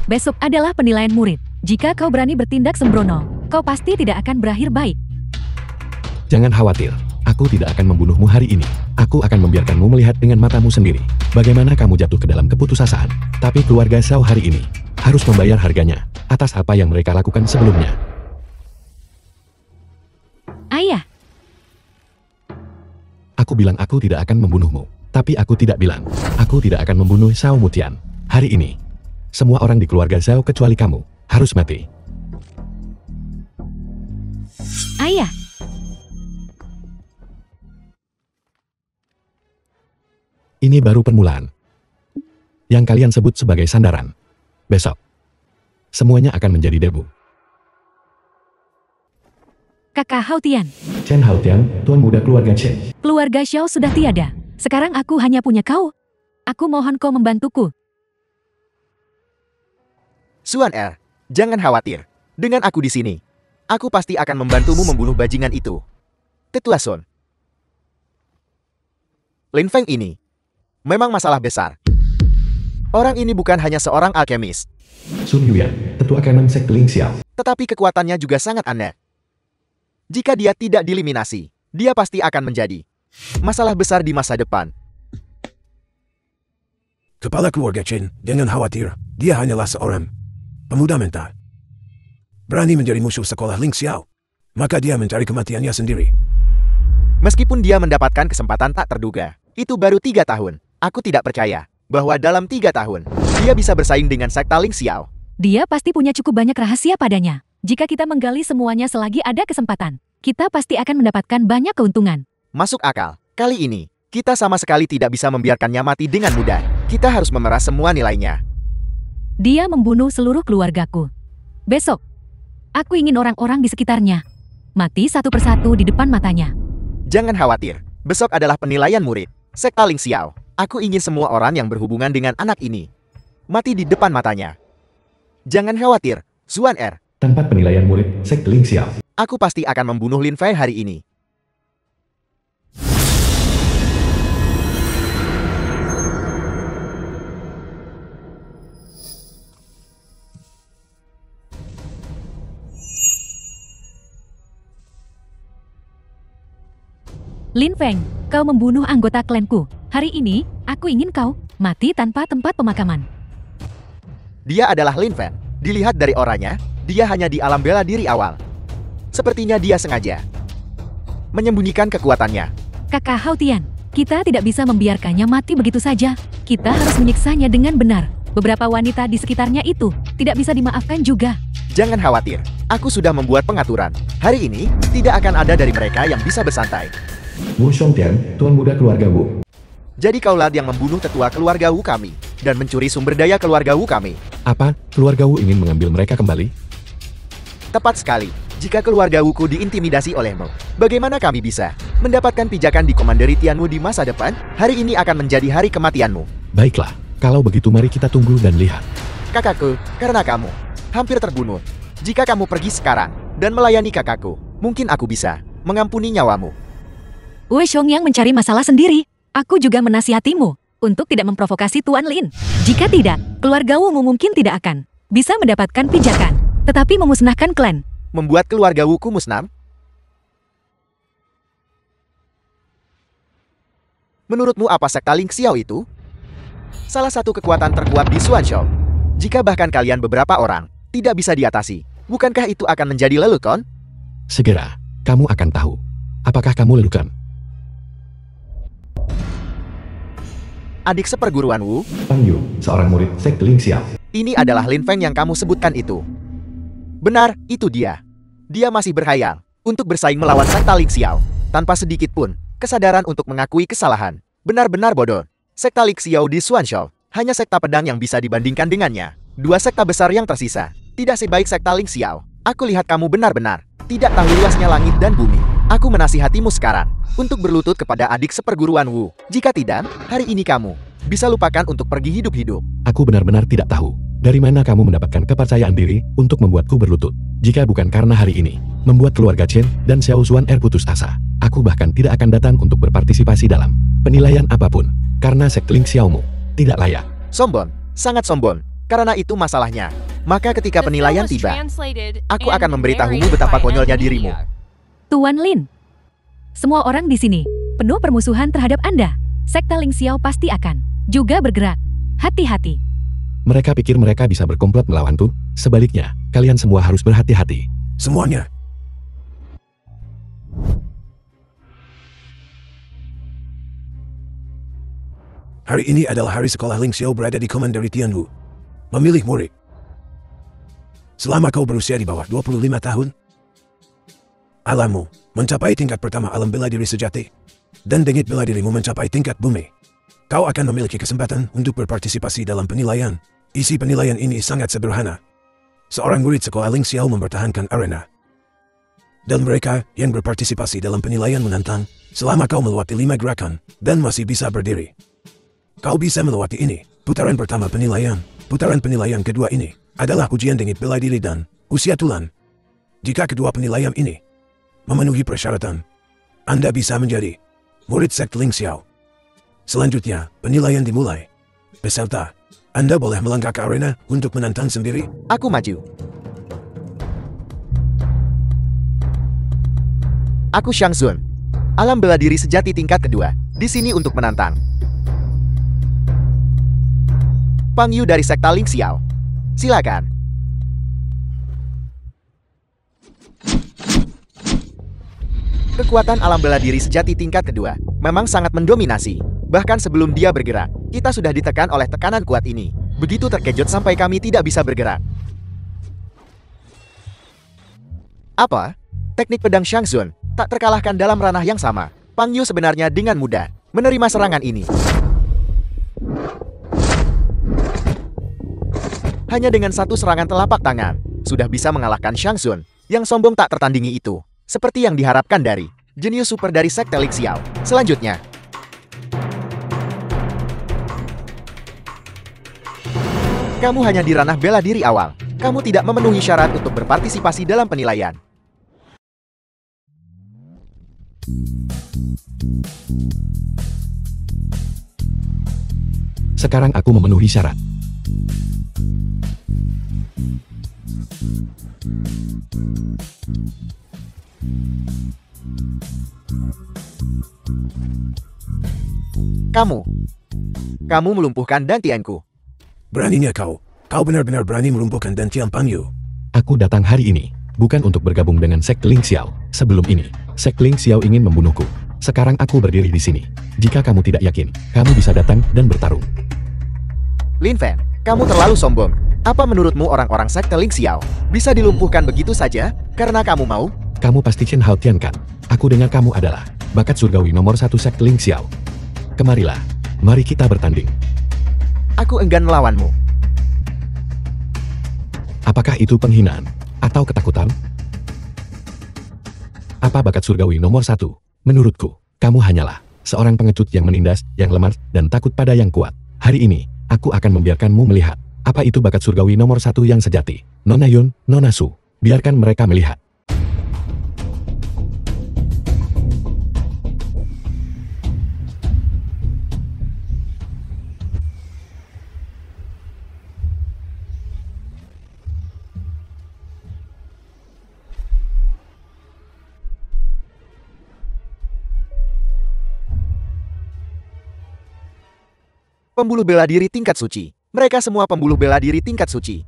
besok adalah penilaian murid. Jika kau berani bertindak sembrono, kau pasti tidak akan berakhir baik. Jangan khawatir, aku tidak akan membunuhmu hari ini. Aku akan membiarkanmu melihat dengan matamu sendiri bagaimana kamu jatuh ke dalam keputusasaan. Tapi keluarga Xiao hari ini harus membayar harganya atas apa yang mereka lakukan sebelumnya. Ayah, Aku bilang aku tidak akan membunuhmu, tapi aku tidak bilang aku tidak akan membunuh Xiao Mutian. Hari ini, semua orang di keluarga Xiao kecuali kamu harus mati. ayah. Ini baru permulaan. Yang kalian sebut sebagai sandaran. Besok, semuanya akan menjadi debu. Kakak Hao Tian, Chen Haotian, tuan muda keluarga Chen. keluarga Xiao sudah tiada. Sekarang aku hanya punya kau. Aku mohon kau membantuku. Xuan Er, jangan khawatir. Dengan aku di sini, aku pasti akan membantumu membunuh bajingan itu. Tetua Sun. Lin Feng ini memang masalah besar. Orang ini bukan hanya seorang alkemis, Sun Yuyan, tetua Kemen sekte Ling Xiao. tetapi kekuatannya juga sangat aneh. Jika dia tidak dieliminasi, dia pasti akan menjadi masalah besar di masa depan. Kepala keluarga Chen, jangan khawatir. Dia hanyalah seorang pemuda mental. Berani menjadi musuh sekolah Ling Xiao. Maka dia mencari kematiannya sendiri. Meskipun dia mendapatkan kesempatan tak terduga, itu baru 3 tahun. Aku tidak percaya bahwa dalam 3 tahun, dia bisa bersaing dengan sekte Ling Xiao. Dia pasti punya cukup banyak rahasia padanya. Jika kita menggali semuanya selagi ada kesempatan, kita pasti akan mendapatkan banyak keuntungan. Masuk akal. Kali ini, kita sama sekali tidak bisa membiarkannya mati dengan mudah. Kita harus memeras semua nilainya. Dia membunuh seluruh keluargaku. Besok, aku ingin orang-orang di sekitarnya mati satu persatu di depan matanya. Jangan khawatir. Besok adalah penilaian murid sekte Ling Xiao. Aku ingin semua orang yang berhubungan dengan anak ini mati di depan matanya. Jangan khawatir, Xuan Er. Tanpa penilaian murid sekte Ling Xiao. Aku pasti akan membunuh Lin Fei hari ini. Lin Feng, kau membunuh anggota klanku. Hari ini, aku ingin kau mati tanpa tempat pemakaman. Dia adalah Lin Feng. Dilihat dari orangnya, dia hanya di alam bela diri awal. Sepertinya dia sengaja menyembunyikan kekuatannya. Kakak Hao Tian, kita tidak bisa membiarkannya mati begitu saja. Kita harus menyiksanya dengan benar. Beberapa wanita di sekitarnya itu tidak bisa dimaafkan juga. Jangan khawatir, aku sudah membuat pengaturan. Hari ini, tidak akan ada dari mereka yang bisa bersantai. Wu Shongtian, tuan muda keluarga Wu. Jadi kaulah yang membunuh tetua keluarga Wu kami, dan mencuri sumber daya keluarga Wu kami. Apa, keluarga Wu ingin mengambil mereka kembali? Tepat sekali. Jika keluarga Wuku diintimidasi olehmu, bagaimana kami bisa mendapatkan pijakan di komanderitianmu di masa depan? Hari ini akan menjadi hari kematianmu. Baiklah, kalau begitu mari kita tunggu dan lihat. Kakakku, karena kamu hampir terbunuh. Jika kamu pergi sekarang dan melayani kakakku, mungkin aku bisa mengampuni nyawamu. Wei Xiong yang mencari masalah sendiri. Aku juga menasihatimu untuk tidak memprovokasi Tuan Lin. Jika tidak, keluarga Wu mungkin tidak akan bisa mendapatkan pijakan, tetapi memusnahkan klan. Membuat keluarga Wuku musnah? Menurutmu apa sekte Ling Xiao itu? Salah satu kekuatan terkuat di Xuanzhou. Jika bahkan kalian beberapa orang tidak bisa diatasi, bukankah itu akan menjadi lelucon? Segera, kamu akan tahu. Apakah kamu lelucon? Adik seperguruan Wu, Pang Yu, seorang murid sekte Ling Xiao. ini adalah Lin Feng yang kamu sebutkan itu. Benar, itu dia. Dia masih berhayal untuk bersaing melawan sekte Ling Xiao, tanpa sedikit pun kesadaran untuk mengakui kesalahan. Benar-benar bodoh. Sekte Ling Xiao di Xuanzhou hanya sekte pedang yang bisa dibandingkan dengannya. Dua sekte besar yang tersisa tidak sebaik sekte Ling Xiao. Aku lihat kamu benar-benar tidak tahu luasnya langit dan bumi. Aku menasihatimu sekarang untuk berlutut kepada adik seperguruan Wu. Jika tidak, hari ini kamu bisa lupakan untuk pergi hidup-hidup. Aku benar-benar tidak tahu dari mana kamu mendapatkan kepercayaan diri untuk membuatku berlutut. Jika bukan karena hari ini membuat keluarga Chen dan Xiao Xuan Er putus asa, aku bahkan tidak akan datang untuk berpartisipasi dalam penilaian apapun, karena sekte Ling Xiaomu tidak layak. Sombong, sangat sombong. Karena itu masalahnya. Maka ketika penilaian tiba, aku akan memberitahumu betapa konyolnya dirimu. Tuan Lin, semua orang di sini penuh permusuhan terhadap Anda. Sekte Ling Xiao pasti akan juga bergerak. Hati-hati. Mereka pikir mereka bisa berkomplot melawanku. Sebaliknya, kalian semua harus berhati-hati. Semuanya. Hari ini adalah hari sekolah Ling Xiao berada di Komanderi Tianwu. Memilih murid. Selama kau berusia di bawah 25 tahun, alammu mencapai tingkat pertama alam bela diri sejati, dan dengit bela dirimu mencapai tingkat bumi. Kau akan memiliki kesempatan untuk berpartisipasi dalam penilaian. Isi penilaian ini sangat sederhana. Seorang murid sekolah Ling Xiao mempertahankan arena. Dan mereka yang berpartisipasi dalam penilaian menantang, selama kau melewati 5 gerakan, dan masih bisa berdiri. Kau bisa melewati ini, putaran pertama penilaian. Putaran penilaian kedua ini adalah ujian dengit bela diri dan usia tulan. Jika kedua penilaian ini memenuhi persyaratan, Anda bisa menjadi murid sekte Ling Xiao. Selanjutnya, penilaian dimulai. Peserta, Anda boleh melangkah ke arena untuk menantang sendiri. Aku maju. Aku Shang Xun. Alam bela diri sejati tingkat kedua. Di sini untuk menantang. Pang Yu dari sekte Ling Xiao. Silakan. Kekuatan alam bela diri sejati tingkat kedua memang sangat mendominasi. Bahkan sebelum dia bergerak, kita sudah ditekan oleh tekanan kuat ini. Begitu terkejut sampai kami tidak bisa bergerak. Apa? Teknik pedang Shang Xun tak terkalahkan dalam ranah yang sama. Pang Yu sebenarnya dengan mudah menerima serangan ini. Hanya dengan satu serangan telapak tangan, sudah bisa mengalahkan Shang Xun, yang sombong tak tertandingi itu. Seperti yang diharapkan dari jenius super dari sekte Ling Xiao. Selanjutnya, kamu hanya di ranah bela diri awal. Kamu tidak memenuhi syarat untuk berpartisipasi dalam penilaian. Sekarang aku memenuhi syarat. Kamu melumpuhkan dantianku. Beraninya kau benar-benar berani melumpuhkan dantian Pang Yu. Aku datang hari ini, bukan untuk bergabung dengan sekte Ling Xiao. Sebelum ini, sekte Ling Xiao ingin membunuhku. Sekarang aku berdiri di sini. Jika kamu tidak yakin, kamu bisa datang dan bertarung. Lin Fan, kamu terlalu sombong. Apa menurutmu orang-orang sekte Ling Xiao bisa dilumpuhkan begitu saja karena kamu mau? Kamu pasti Chen Haotian kan? Aku dengar kamu adalah bakat surgawi nomor 1 sekte Ling Xiao. Kemarilah, mari kita bertanding. Aku enggan melawanmu. Apakah itu penghinaan atau ketakutan? Apa bakat surgawi nomor 1? Menurutku, kamu hanyalah seorang pengecut yang menindas, yang lemah, dan takut pada yang kuat. Hari ini, aku akan membiarkanmu melihat apa itu bakat surgawi nomor 1 yang sejati. Nona Yun, Nona Su, biarkan mereka melihat. Pembuluh bela diri tingkat suci. Mereka semua pembuluh bela diri tingkat suci.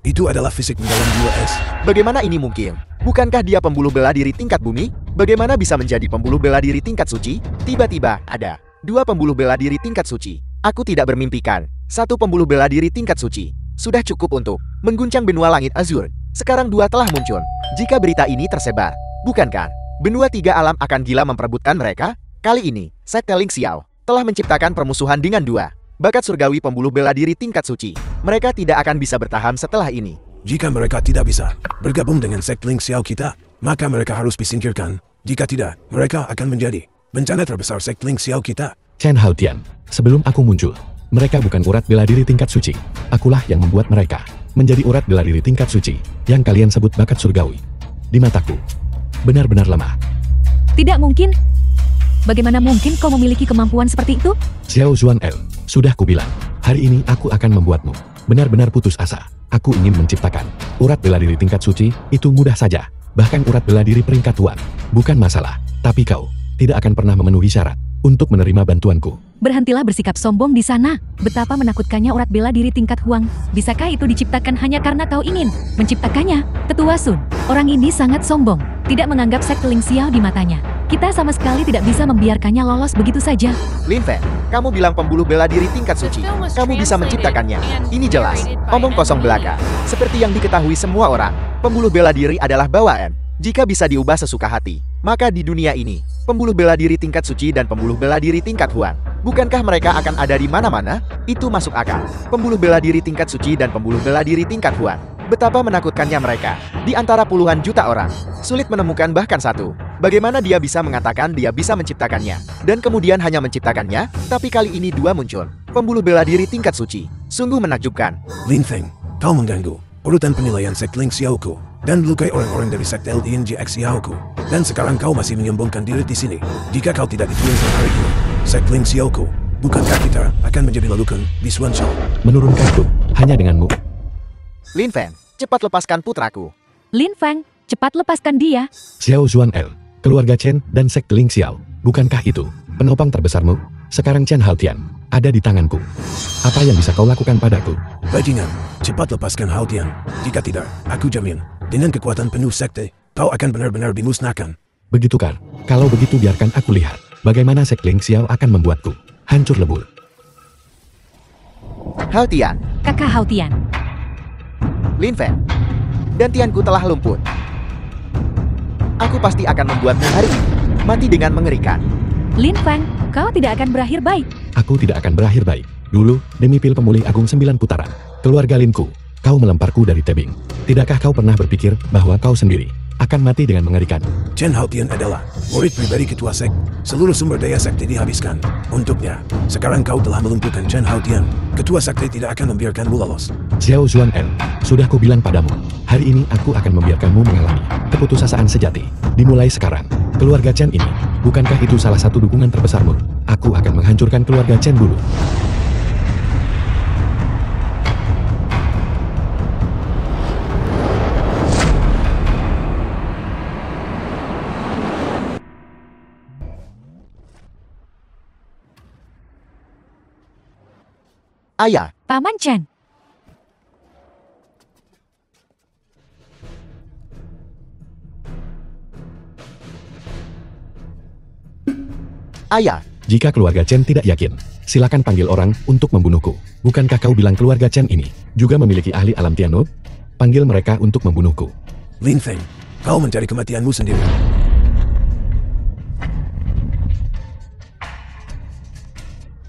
Itu adalah fisik mendalam 2S. Bagaimana ini mungkin? Bukankah dia pembuluh bela diri tingkat bumi? Bagaimana bisa menjadi pembuluh bela diri tingkat suci? Tiba-tiba ada 2 pembuluh bela diri tingkat suci. Aku tidak bermimpikan. 1 pembuluh bela diri tingkat suci sudah cukup untuk mengguncang benua langit azur. Sekarang 2 telah muncul. Jika berita ini tersebar, bukankah benua 3 alam akan gila memperebutkan mereka? Kali ini, sekte Ling Xiao telah menciptakan permusuhan dengan 2 bakat surgawi pembuluh bela diri tingkat suci. Mereka tidak akan bisa bertahan setelah ini. Jika mereka tidak bisa bergabung dengan sekte Ling Xiao kita, maka mereka harus disingkirkan. Jika tidak, mereka akan menjadi bencana terbesar sekte Ling Xiao kita. Chen Haotian, sebelum aku muncul, mereka bukan urat bela diri tingkat suci. Akulah yang membuat mereka menjadi urat bela diri tingkat suci, yang kalian sebut bakat surgawi. Di mataku, benar-benar lemah. Tidak mungkin. Bagaimana mungkin kau memiliki kemampuan seperti itu? Xiao Zuan-el, sudah kubilang. Hari ini aku akan membuatmu benar-benar putus asa. Aku ingin menciptakan urat bela diri tingkat suci, itu mudah saja. Bahkan urat bela diri peringkat tuan, bukan masalah. Tapi kau tidak akan pernah memenuhi syarat untuk menerima bantuanku. Berhentilah bersikap sombong di sana. Betapa menakutkannya urat bela diri tingkat Huang. Bisakah itu diciptakan hanya karena kau ingin menciptakannya? Tetua Sun, orang ini sangat sombong. Tidak menganggap sekte Ling Xiao di matanya. Kita sama sekali tidak bisa membiarkannya lolos begitu saja. Lin Feng, kamu bilang pembuluh bela diri tingkat suci. Kamu bisa menciptakannya. Ini jelas. Omong kosong belaka. Seperti yang diketahui semua orang, pembuluh bela diri adalah bawaan. Jika bisa diubah sesuka hati, maka di dunia ini, pembuluh bela diri tingkat suci dan pembuluh bela diri tingkat Huang, bukankah mereka akan ada di mana-mana? Itu masuk akal. Pembuluh bela diri tingkat suci dan pembuluh bela diri tingkat Huang. Betapa menakutkannya mereka. Di antara puluhan juta orang, sulit menemukan bahkan satu. Bagaimana dia bisa mengatakan dia bisa menciptakannya? Dan kemudian hanya menciptakannya, tapi kali ini dua muncul. Pembuluh bela diri tingkat suci. Sungguh menakjubkan. Lin Feng, kau mengganggu urutan penilaian sekte Ling Xiaoku dan melukai orang-orang dari sekte LINGX Xiaoku. Dan sekarang kau masih menyombongkan diri di sini. Jika kau tidak ditulungkan hari ini, sekte Ling Xiaoku, bukankah kita akan menjadi lalukan di Xuanzhou? Menurunkanku hanya denganmu. Lin Feng, cepat lepaskan putraku. Lin Feng, cepat lepaskan dia. Xiao Zuan-el, keluarga Chen dan sekte Ling Xiao, bukankah itu penopang terbesarmu? Sekarang Chen Haotian ada di tanganku. Apa yang bisa kau lakukan padaku? Bajingan, cepat lepaskan Haotian. Jika tidak, aku jamin, dengan kekuatan penuh sekte, kau akan benar-benar dimusnahkan. Begitu kan? Kalau begitu biarkan aku lihat bagaimana sekte Ling Xiao akan membuatku hancur lebur. Haotian, Kakak Haotian. Lin Feng, gantianku telah lumpuh. Aku pasti akan membuatmu hari ini mati dengan mengerikan. Lin Feng, kau tidak akan berakhir baik. Aku tidak akan berakhir baik. Dulu, demi pil pemulih agung 9 putaran, keluarga Linku, kau melemparku dari tebing. Tidakkah kau pernah berpikir bahwa kau sendiri akan mati dengan mengerikan? Chen Haotian adalah murid pribadi ketua sekte. Seluruh sumber daya sekte dihabiskan untuknya. Sekarang kau telah melumpuhkan Chen Haotian. Ketua sekte tidak akan membiarkanmu lolos. Xiao Zuan-el, sudah kubilang padamu, hari ini aku akan membiarkanmu mengalami keputusasaan sejati. Dimulai sekarang, keluarga Chen ini, bukankah itu salah satu dukungan terbesarmu? Aku akan menghancurkan keluarga Chen dulu. Ayah, Paman Chen. ayah, Jika keluarga Chen tidak yakin, silakan panggil orang untuk membunuhku. Bukankah kau bilang keluarga Chen ini juga memiliki ahli alam Tianou? Panggil mereka untuk membunuhku. Lin Feng, kau mencari kematianmu sendiri.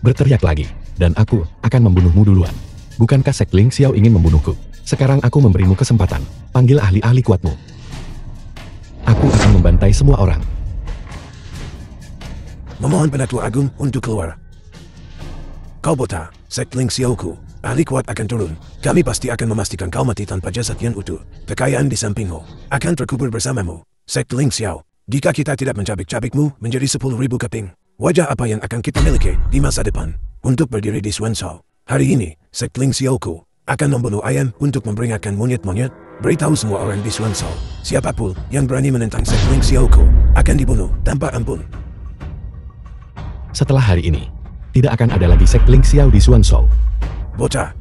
Berteriak lagi, dan aku akan membunuhmu duluan. Bukankah sekte Ling Xiao ingin membunuhku? Sekarang aku memberimu kesempatan. Panggil ahli-ahli kuatmu. Aku akan membantai semua orang. Memohon Penatua Agung untuk keluar. Kau buta, sekte Ling Xiaoku, ahli kuat akan turun. Kami pasti akan memastikan kau mati tanpa jasad yang utuh. Kekayaan di sampingmu akan terkubur bersamamu. Sekte Ling Xiao, jika kita tidak mencabik-cabikmu menjadi 10.000 keping, wajah apa yang akan kita miliki di masa depan untuk berdiri di Xuanzhou? Hari ini, sekte Ling Xiaoku akan membunuh ayam untuk memperingatkan monyet-monyet. Beritahu semua orang di Xuanzhou, siapapun yang berani menentang sekte Ling Xiaoku akan dibunuh tanpa ampun. Setelah hari ini, tidak akan ada lagi sekte Ling Xiao di Xuanzhou. Bocah,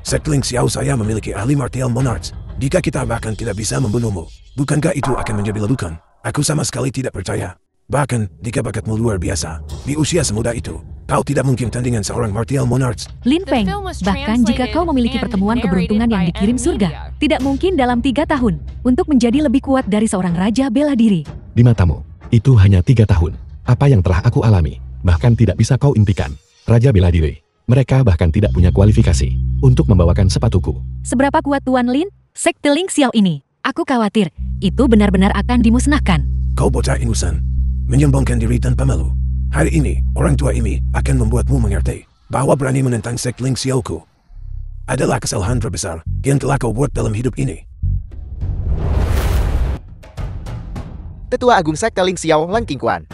sekte Ling Xiao saya memiliki ahli martial monarchs. Jika kita bahkan tidak bisa membunuhmu, bukankah itu akan menjadi lelukan? Aku sama sekali tidak percaya. Bahkan, jika bakatmu luar biasa, di usia semuda itu, kau tidak mungkin tandingan seorang martial monarchs. Lin Feng, bahkan jika kau memiliki pertemuan keberuntungan yang dikirim surga, tidak mungkin dalam 3 tahun untuk menjadi lebih kuat dari seorang raja bela diri. Di matamu, itu hanya 3 tahun. Apa yang telah aku alami, bahkan tidak bisa kau impikan. Raja bela diri, mereka bahkan tidak punya kualifikasi untuk membawakan sepatuku. Seberapa kuat Tuan Lin, sekte Ling Xiao ini? Aku khawatir, itu benar-benar akan dimusnahkan. Kau bocah ingusan, menyombongkan diri tanpa malu. Hari ini, orang tua ini akan membuatmu mengerti bahwa berani menentang sekte Ling Xiaoku adalah kesalahan terbesar yang telah kau buat dalam hidup ini. Tetua Agung Sekte Ling Xiao Lang Qingquan.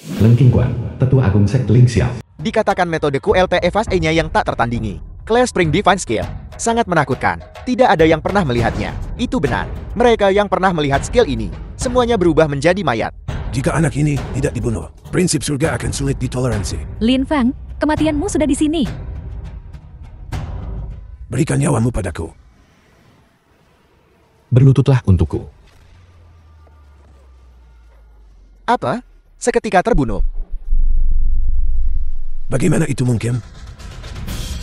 Leng Qingguan, Tetua Agung Sekte Ling Xiao. Dikatakan metode QLT FSE-nya yang tak tertandingi. Clear Spring Divine Skill. Sangat menakutkan. Tidak ada yang pernah melihatnya. Itu benar. Mereka yang pernah melihat skill ini, semuanya berubah menjadi mayat. Jika anak ini tidak dibunuh, prinsip surga akan sulit ditoleransi. Lin Feng, kematianmu sudah di sini. Berikan nyawamu padaku. Berlututlah untukku. Apa? Seketika terbunuh. Bagaimana itu mungkin?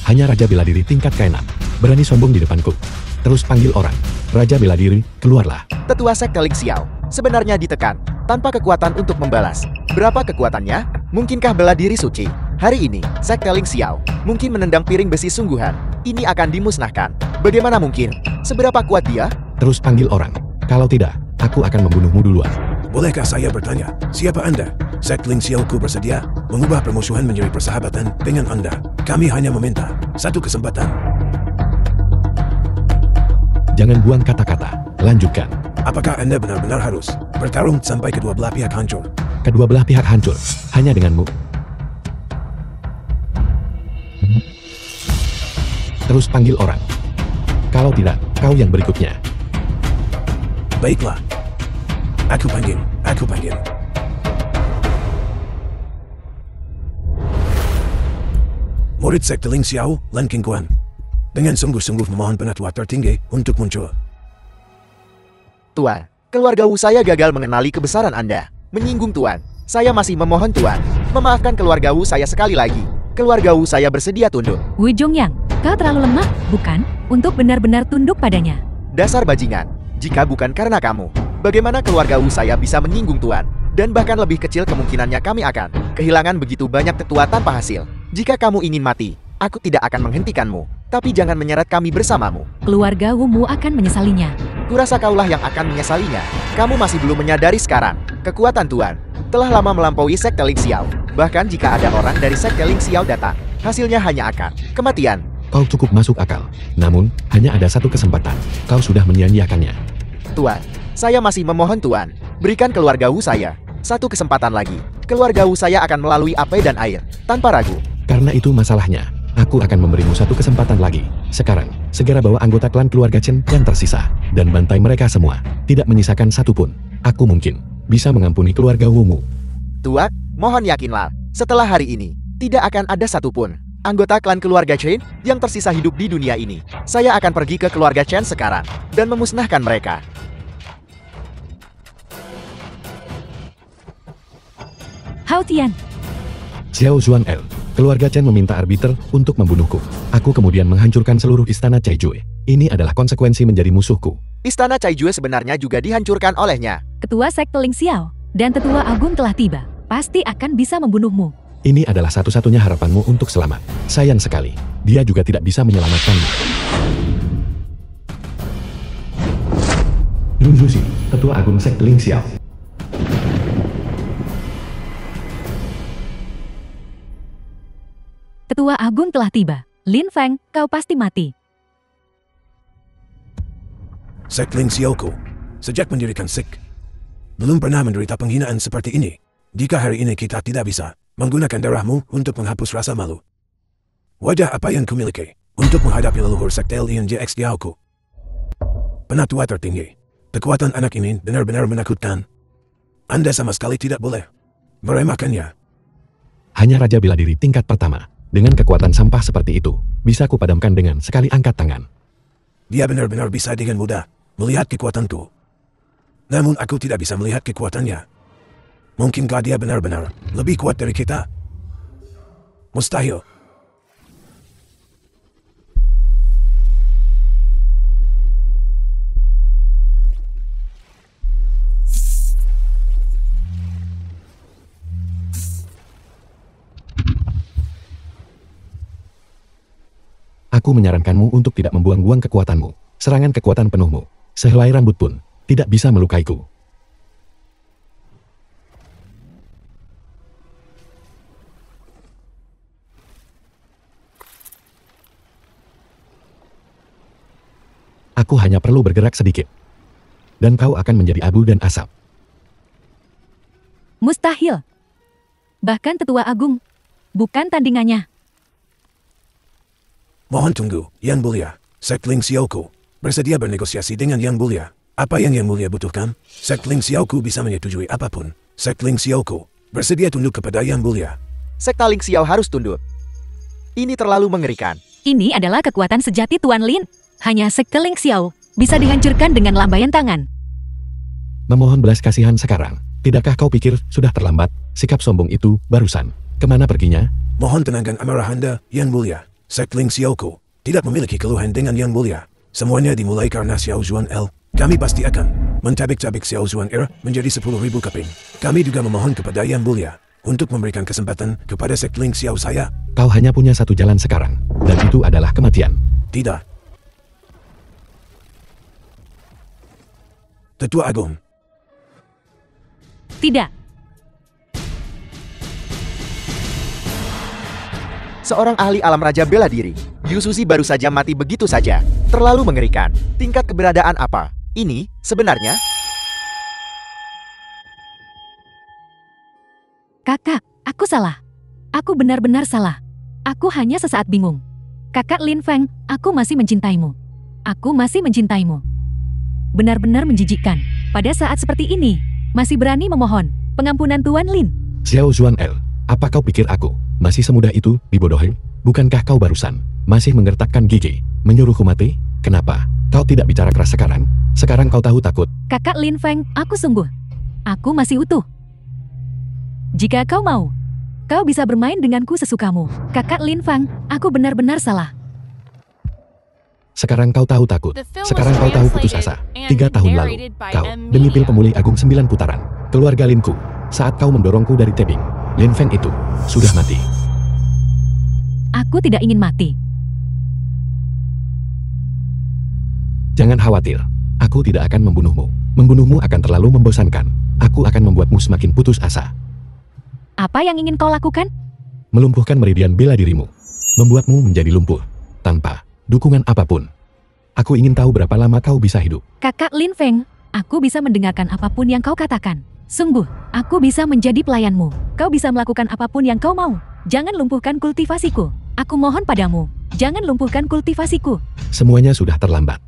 Hanya Raja Bela Diri tingkat ke-6. Berani sombong di depanku. Terus panggil orang. Raja Bela Diri, keluarlah. Tetua Sekte Ling Xiao sebenarnya ditekan, tanpa kekuatan untuk membalas. Berapa kekuatannya? Mungkinkah bela diri suci? Hari ini, Sekte Ling Xiao mungkin menendang piring besi sungguhan. Ini akan dimusnahkan. Bagaimana mungkin? Seberapa kuat dia? Terus panggil orang. Kalau tidak, aku akan membunuhmu duluan. Bolehkah saya bertanya, siapa Anda? Sekte Ling Xiaoku bersedia mengubah permusuhan menjadi persahabatan dengan Anda. Kami hanya meminta satu kesempatan. Jangan buang kata-kata. Lanjutkan. Apakah Anda benar-benar harus bertarung sampai kedua belah pihak hancur? Kedua belah pihak hancur. Hanya denganmu. Terus panggil orang. Kalau tidak, kau yang berikutnya. Baiklah. Aku panggil. Murid Sekte Ling Xiao, Leng Qingguan. Dengan sungguh-sungguh memohon penatua tertinggi untuk muncul. Tuan, keluarga Wu saya gagal mengenali kebesaran Anda. Menyinggung Tuan. Saya masih memohon Tuan. Memaafkan keluarga Wu saya sekali lagi. Keluarga Wu saya bersedia tunduk. Wu Zhongyang, kau terlalu lemah, bukan? Untuk benar-benar tunduk padanya. Dasar bajingan. Jika bukan karena kamu, bagaimana keluarga Wu saya bisa menyinggung Tuan? Dan bahkan lebih kecil kemungkinannya kami akan kehilangan begitu banyak tetua tanpa hasil. Jika kamu ingin mati, aku tidak akan menghentikanmu. Tapi jangan menyeret kami bersamamu. Keluarga Wumu akan menyesalinya. Kurasa kaulah yang akan menyesalinya. Kamu masih belum menyadari sekarang. Kekuatan Tuan telah lama melampaui Sekte Ling Xiao. Bahkan jika ada orang dari Sekte Ling Xiao datang, hasilnya hanya akan kematian. Kau cukup masuk akal. Namun, hanya ada satu kesempatan. Kau sudah menyia-nyiakannya. Tuan, saya masih memohon Tuan. Berikan keluarga Wu saya satu kesempatan lagi. Keluarga Wu saya akan melalui api dan air, tanpa ragu. Karena itu masalahnya. Aku akan memberimu satu kesempatan lagi. Sekarang, segera bawa anggota klan keluarga Chen yang tersisa, dan bantai mereka semua. Tidak menyisakan satu pun. Aku mungkin bisa mengampuni keluarga Wumu. Tuan, mohon yakinlah, setelah hari ini, tidak akan ada satupun anggota klan keluarga Chen yang tersisa hidup di dunia ini. Saya akan pergi ke keluarga Chen sekarang, dan memusnahkan mereka. Hao Tian. Xiao Zuan-el, keluarga Chen meminta arbiter untuk membunuhku. Aku kemudian menghancurkan seluruh istana Caijue. Ini adalah konsekuensi menjadi musuhku. Istana Caijue sebenarnya juga dihancurkan olehnya. Ketua Sekte Ling Xiao dan Tetua Agung telah tiba. Pasti akan bisa membunuhmu. Ini adalah satu-satunya harapanmu untuk selamat. Sayang sekali, dia juga tidak bisa menyelamatkanmu. Lun Zuxi, Tetua Agung Sekte Ling Xiao. Tetua Agung telah tiba. Lin Feng, kau pasti mati. Sekte Ling Xiaoku, sejak mendirikan Sik, belum pernah menderita penghinaan seperti ini. Jika hari ini kita tidak bisa menggunakan darahmu untuk menghapus rasa malu, wajah apa yang kumiliki untuk menghadapi leluhur Sekte Lin JX Xiaoku? Penatua tertinggi, kekuatan anak ini benar-benar menakutkan. Anda sama sekali tidak boleh meremehkannya. Hanya Raja Bela Diri tingkat pertama. Dengan kekuatan sampah seperti itu, bisa kupadamkan dengan sekali angkat tangan. Dia benar-benar bisa dengan mudah melihat kekuatanku. Namun aku tidak bisa melihat kekuatannya. Mungkinkah dia benar-benar lebih kuat dari kita? Mustahil. Aku menyarankanmu untuk tidak membuang-buang kekuatanmu. Serangan kekuatan penuhmu, sehelai rambut pun, tidak bisa melukaiku. Aku hanya perlu bergerak sedikit. Dan kau akan menjadi abu dan asap. Mustahil. Bahkan tetua agung. Bukan tandingannya. Mohon tunggu, Yang Mulia. Sekling Xiaoku bersedia bernegosiasi dengan Yang Mulia. Apa yang Yang Mulia butuhkan? Sekling Xiaoku bisa menyetujui apapun. Sekling Xiaoku bersedia tunduk kepada Yang Mulia. Sekta Ling Xiao harus tunduk. Ini terlalu mengerikan. Ini adalah kekuatan sejati Tuan Lin. Hanya Sekte Ling Xiao bisa dihancurkan dengan lambaian tangan. Memohon belas kasihan sekarang. Tidakkah kau pikir sudah terlambat? Sikap sombong itu barusan. Kemana perginya? Mohon tenangkan amarah Anda, Yang Mulia. Sekling Xiaoku tidak memiliki keluhan dengan Yang Mulia. Semuanya dimulai karena Xiao Zuan El. Kami pasti akan mencabik-cabik Xiao Zuan Er menjadi 10.000 keping. Kami juga memohon kepada Yang Mulia untuk memberikan kesempatan kepada Sekling Xiao saya. Kau hanya punya satu jalan sekarang, dan itu adalah kematian. Tidak. Tetua Agung. Tidak. Seorang ahli alam raja bela diri. Yu Susi baru saja mati begitu saja. Terlalu mengerikan. Tingkat keberadaan apa? Ini, sebenarnya? Kakak, aku salah. Aku benar-benar salah. Aku hanya sesaat bingung. Kakak Lin Feng, aku masih mencintaimu. Aku masih mencintaimu. Benar-benar menjijikkan. Pada saat seperti ini, masih berani memohon pengampunan Tuan Lin. Xiao Zuan El, apa kau pikir aku masih semudah itu dibodohi? Bukankah kau barusan masih menggertakkan gigi, menyuruhku mati? Kenapa kau tidak bicara keras sekarang? Sekarang kau tahu takut. Kakak Lin Feng, aku sungguh. Aku masih utuh. Jika kau mau, kau bisa bermain denganku sesukamu. Kakak Lin Feng, aku benar-benar salah. Sekarang kau tahu takut. Sekarang kau tahu putus asa. 3 tahun lalu, kau demi pil pemulih agung 9 putaran. Keluarga Linku, saat kau mendorongku dari tebing, Lin Feng itu sudah mati. Aku tidak ingin mati. Jangan khawatir, aku tidak akan membunuhmu. Membunuhmu akan terlalu membosankan. Aku akan membuatmu semakin putus asa. Apa yang ingin kau lakukan? Melumpuhkan meridian bela dirimu. Membuatmu menjadi lumpuh. Tanpa dukungan apapun. Aku ingin tahu berapa lama kau bisa hidup. Kakak Lin Feng, aku bisa mendengarkan apapun yang kau katakan. Sungguh, aku bisa menjadi pelayanmu. Kau bisa melakukan apapun yang kau mau. Jangan lumpuhkan kultivasiku. Aku mohon padamu, jangan lumpuhkan kultivasiku. Semuanya sudah terlambat.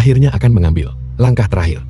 Akhirnya akan mengambil langkah terakhir.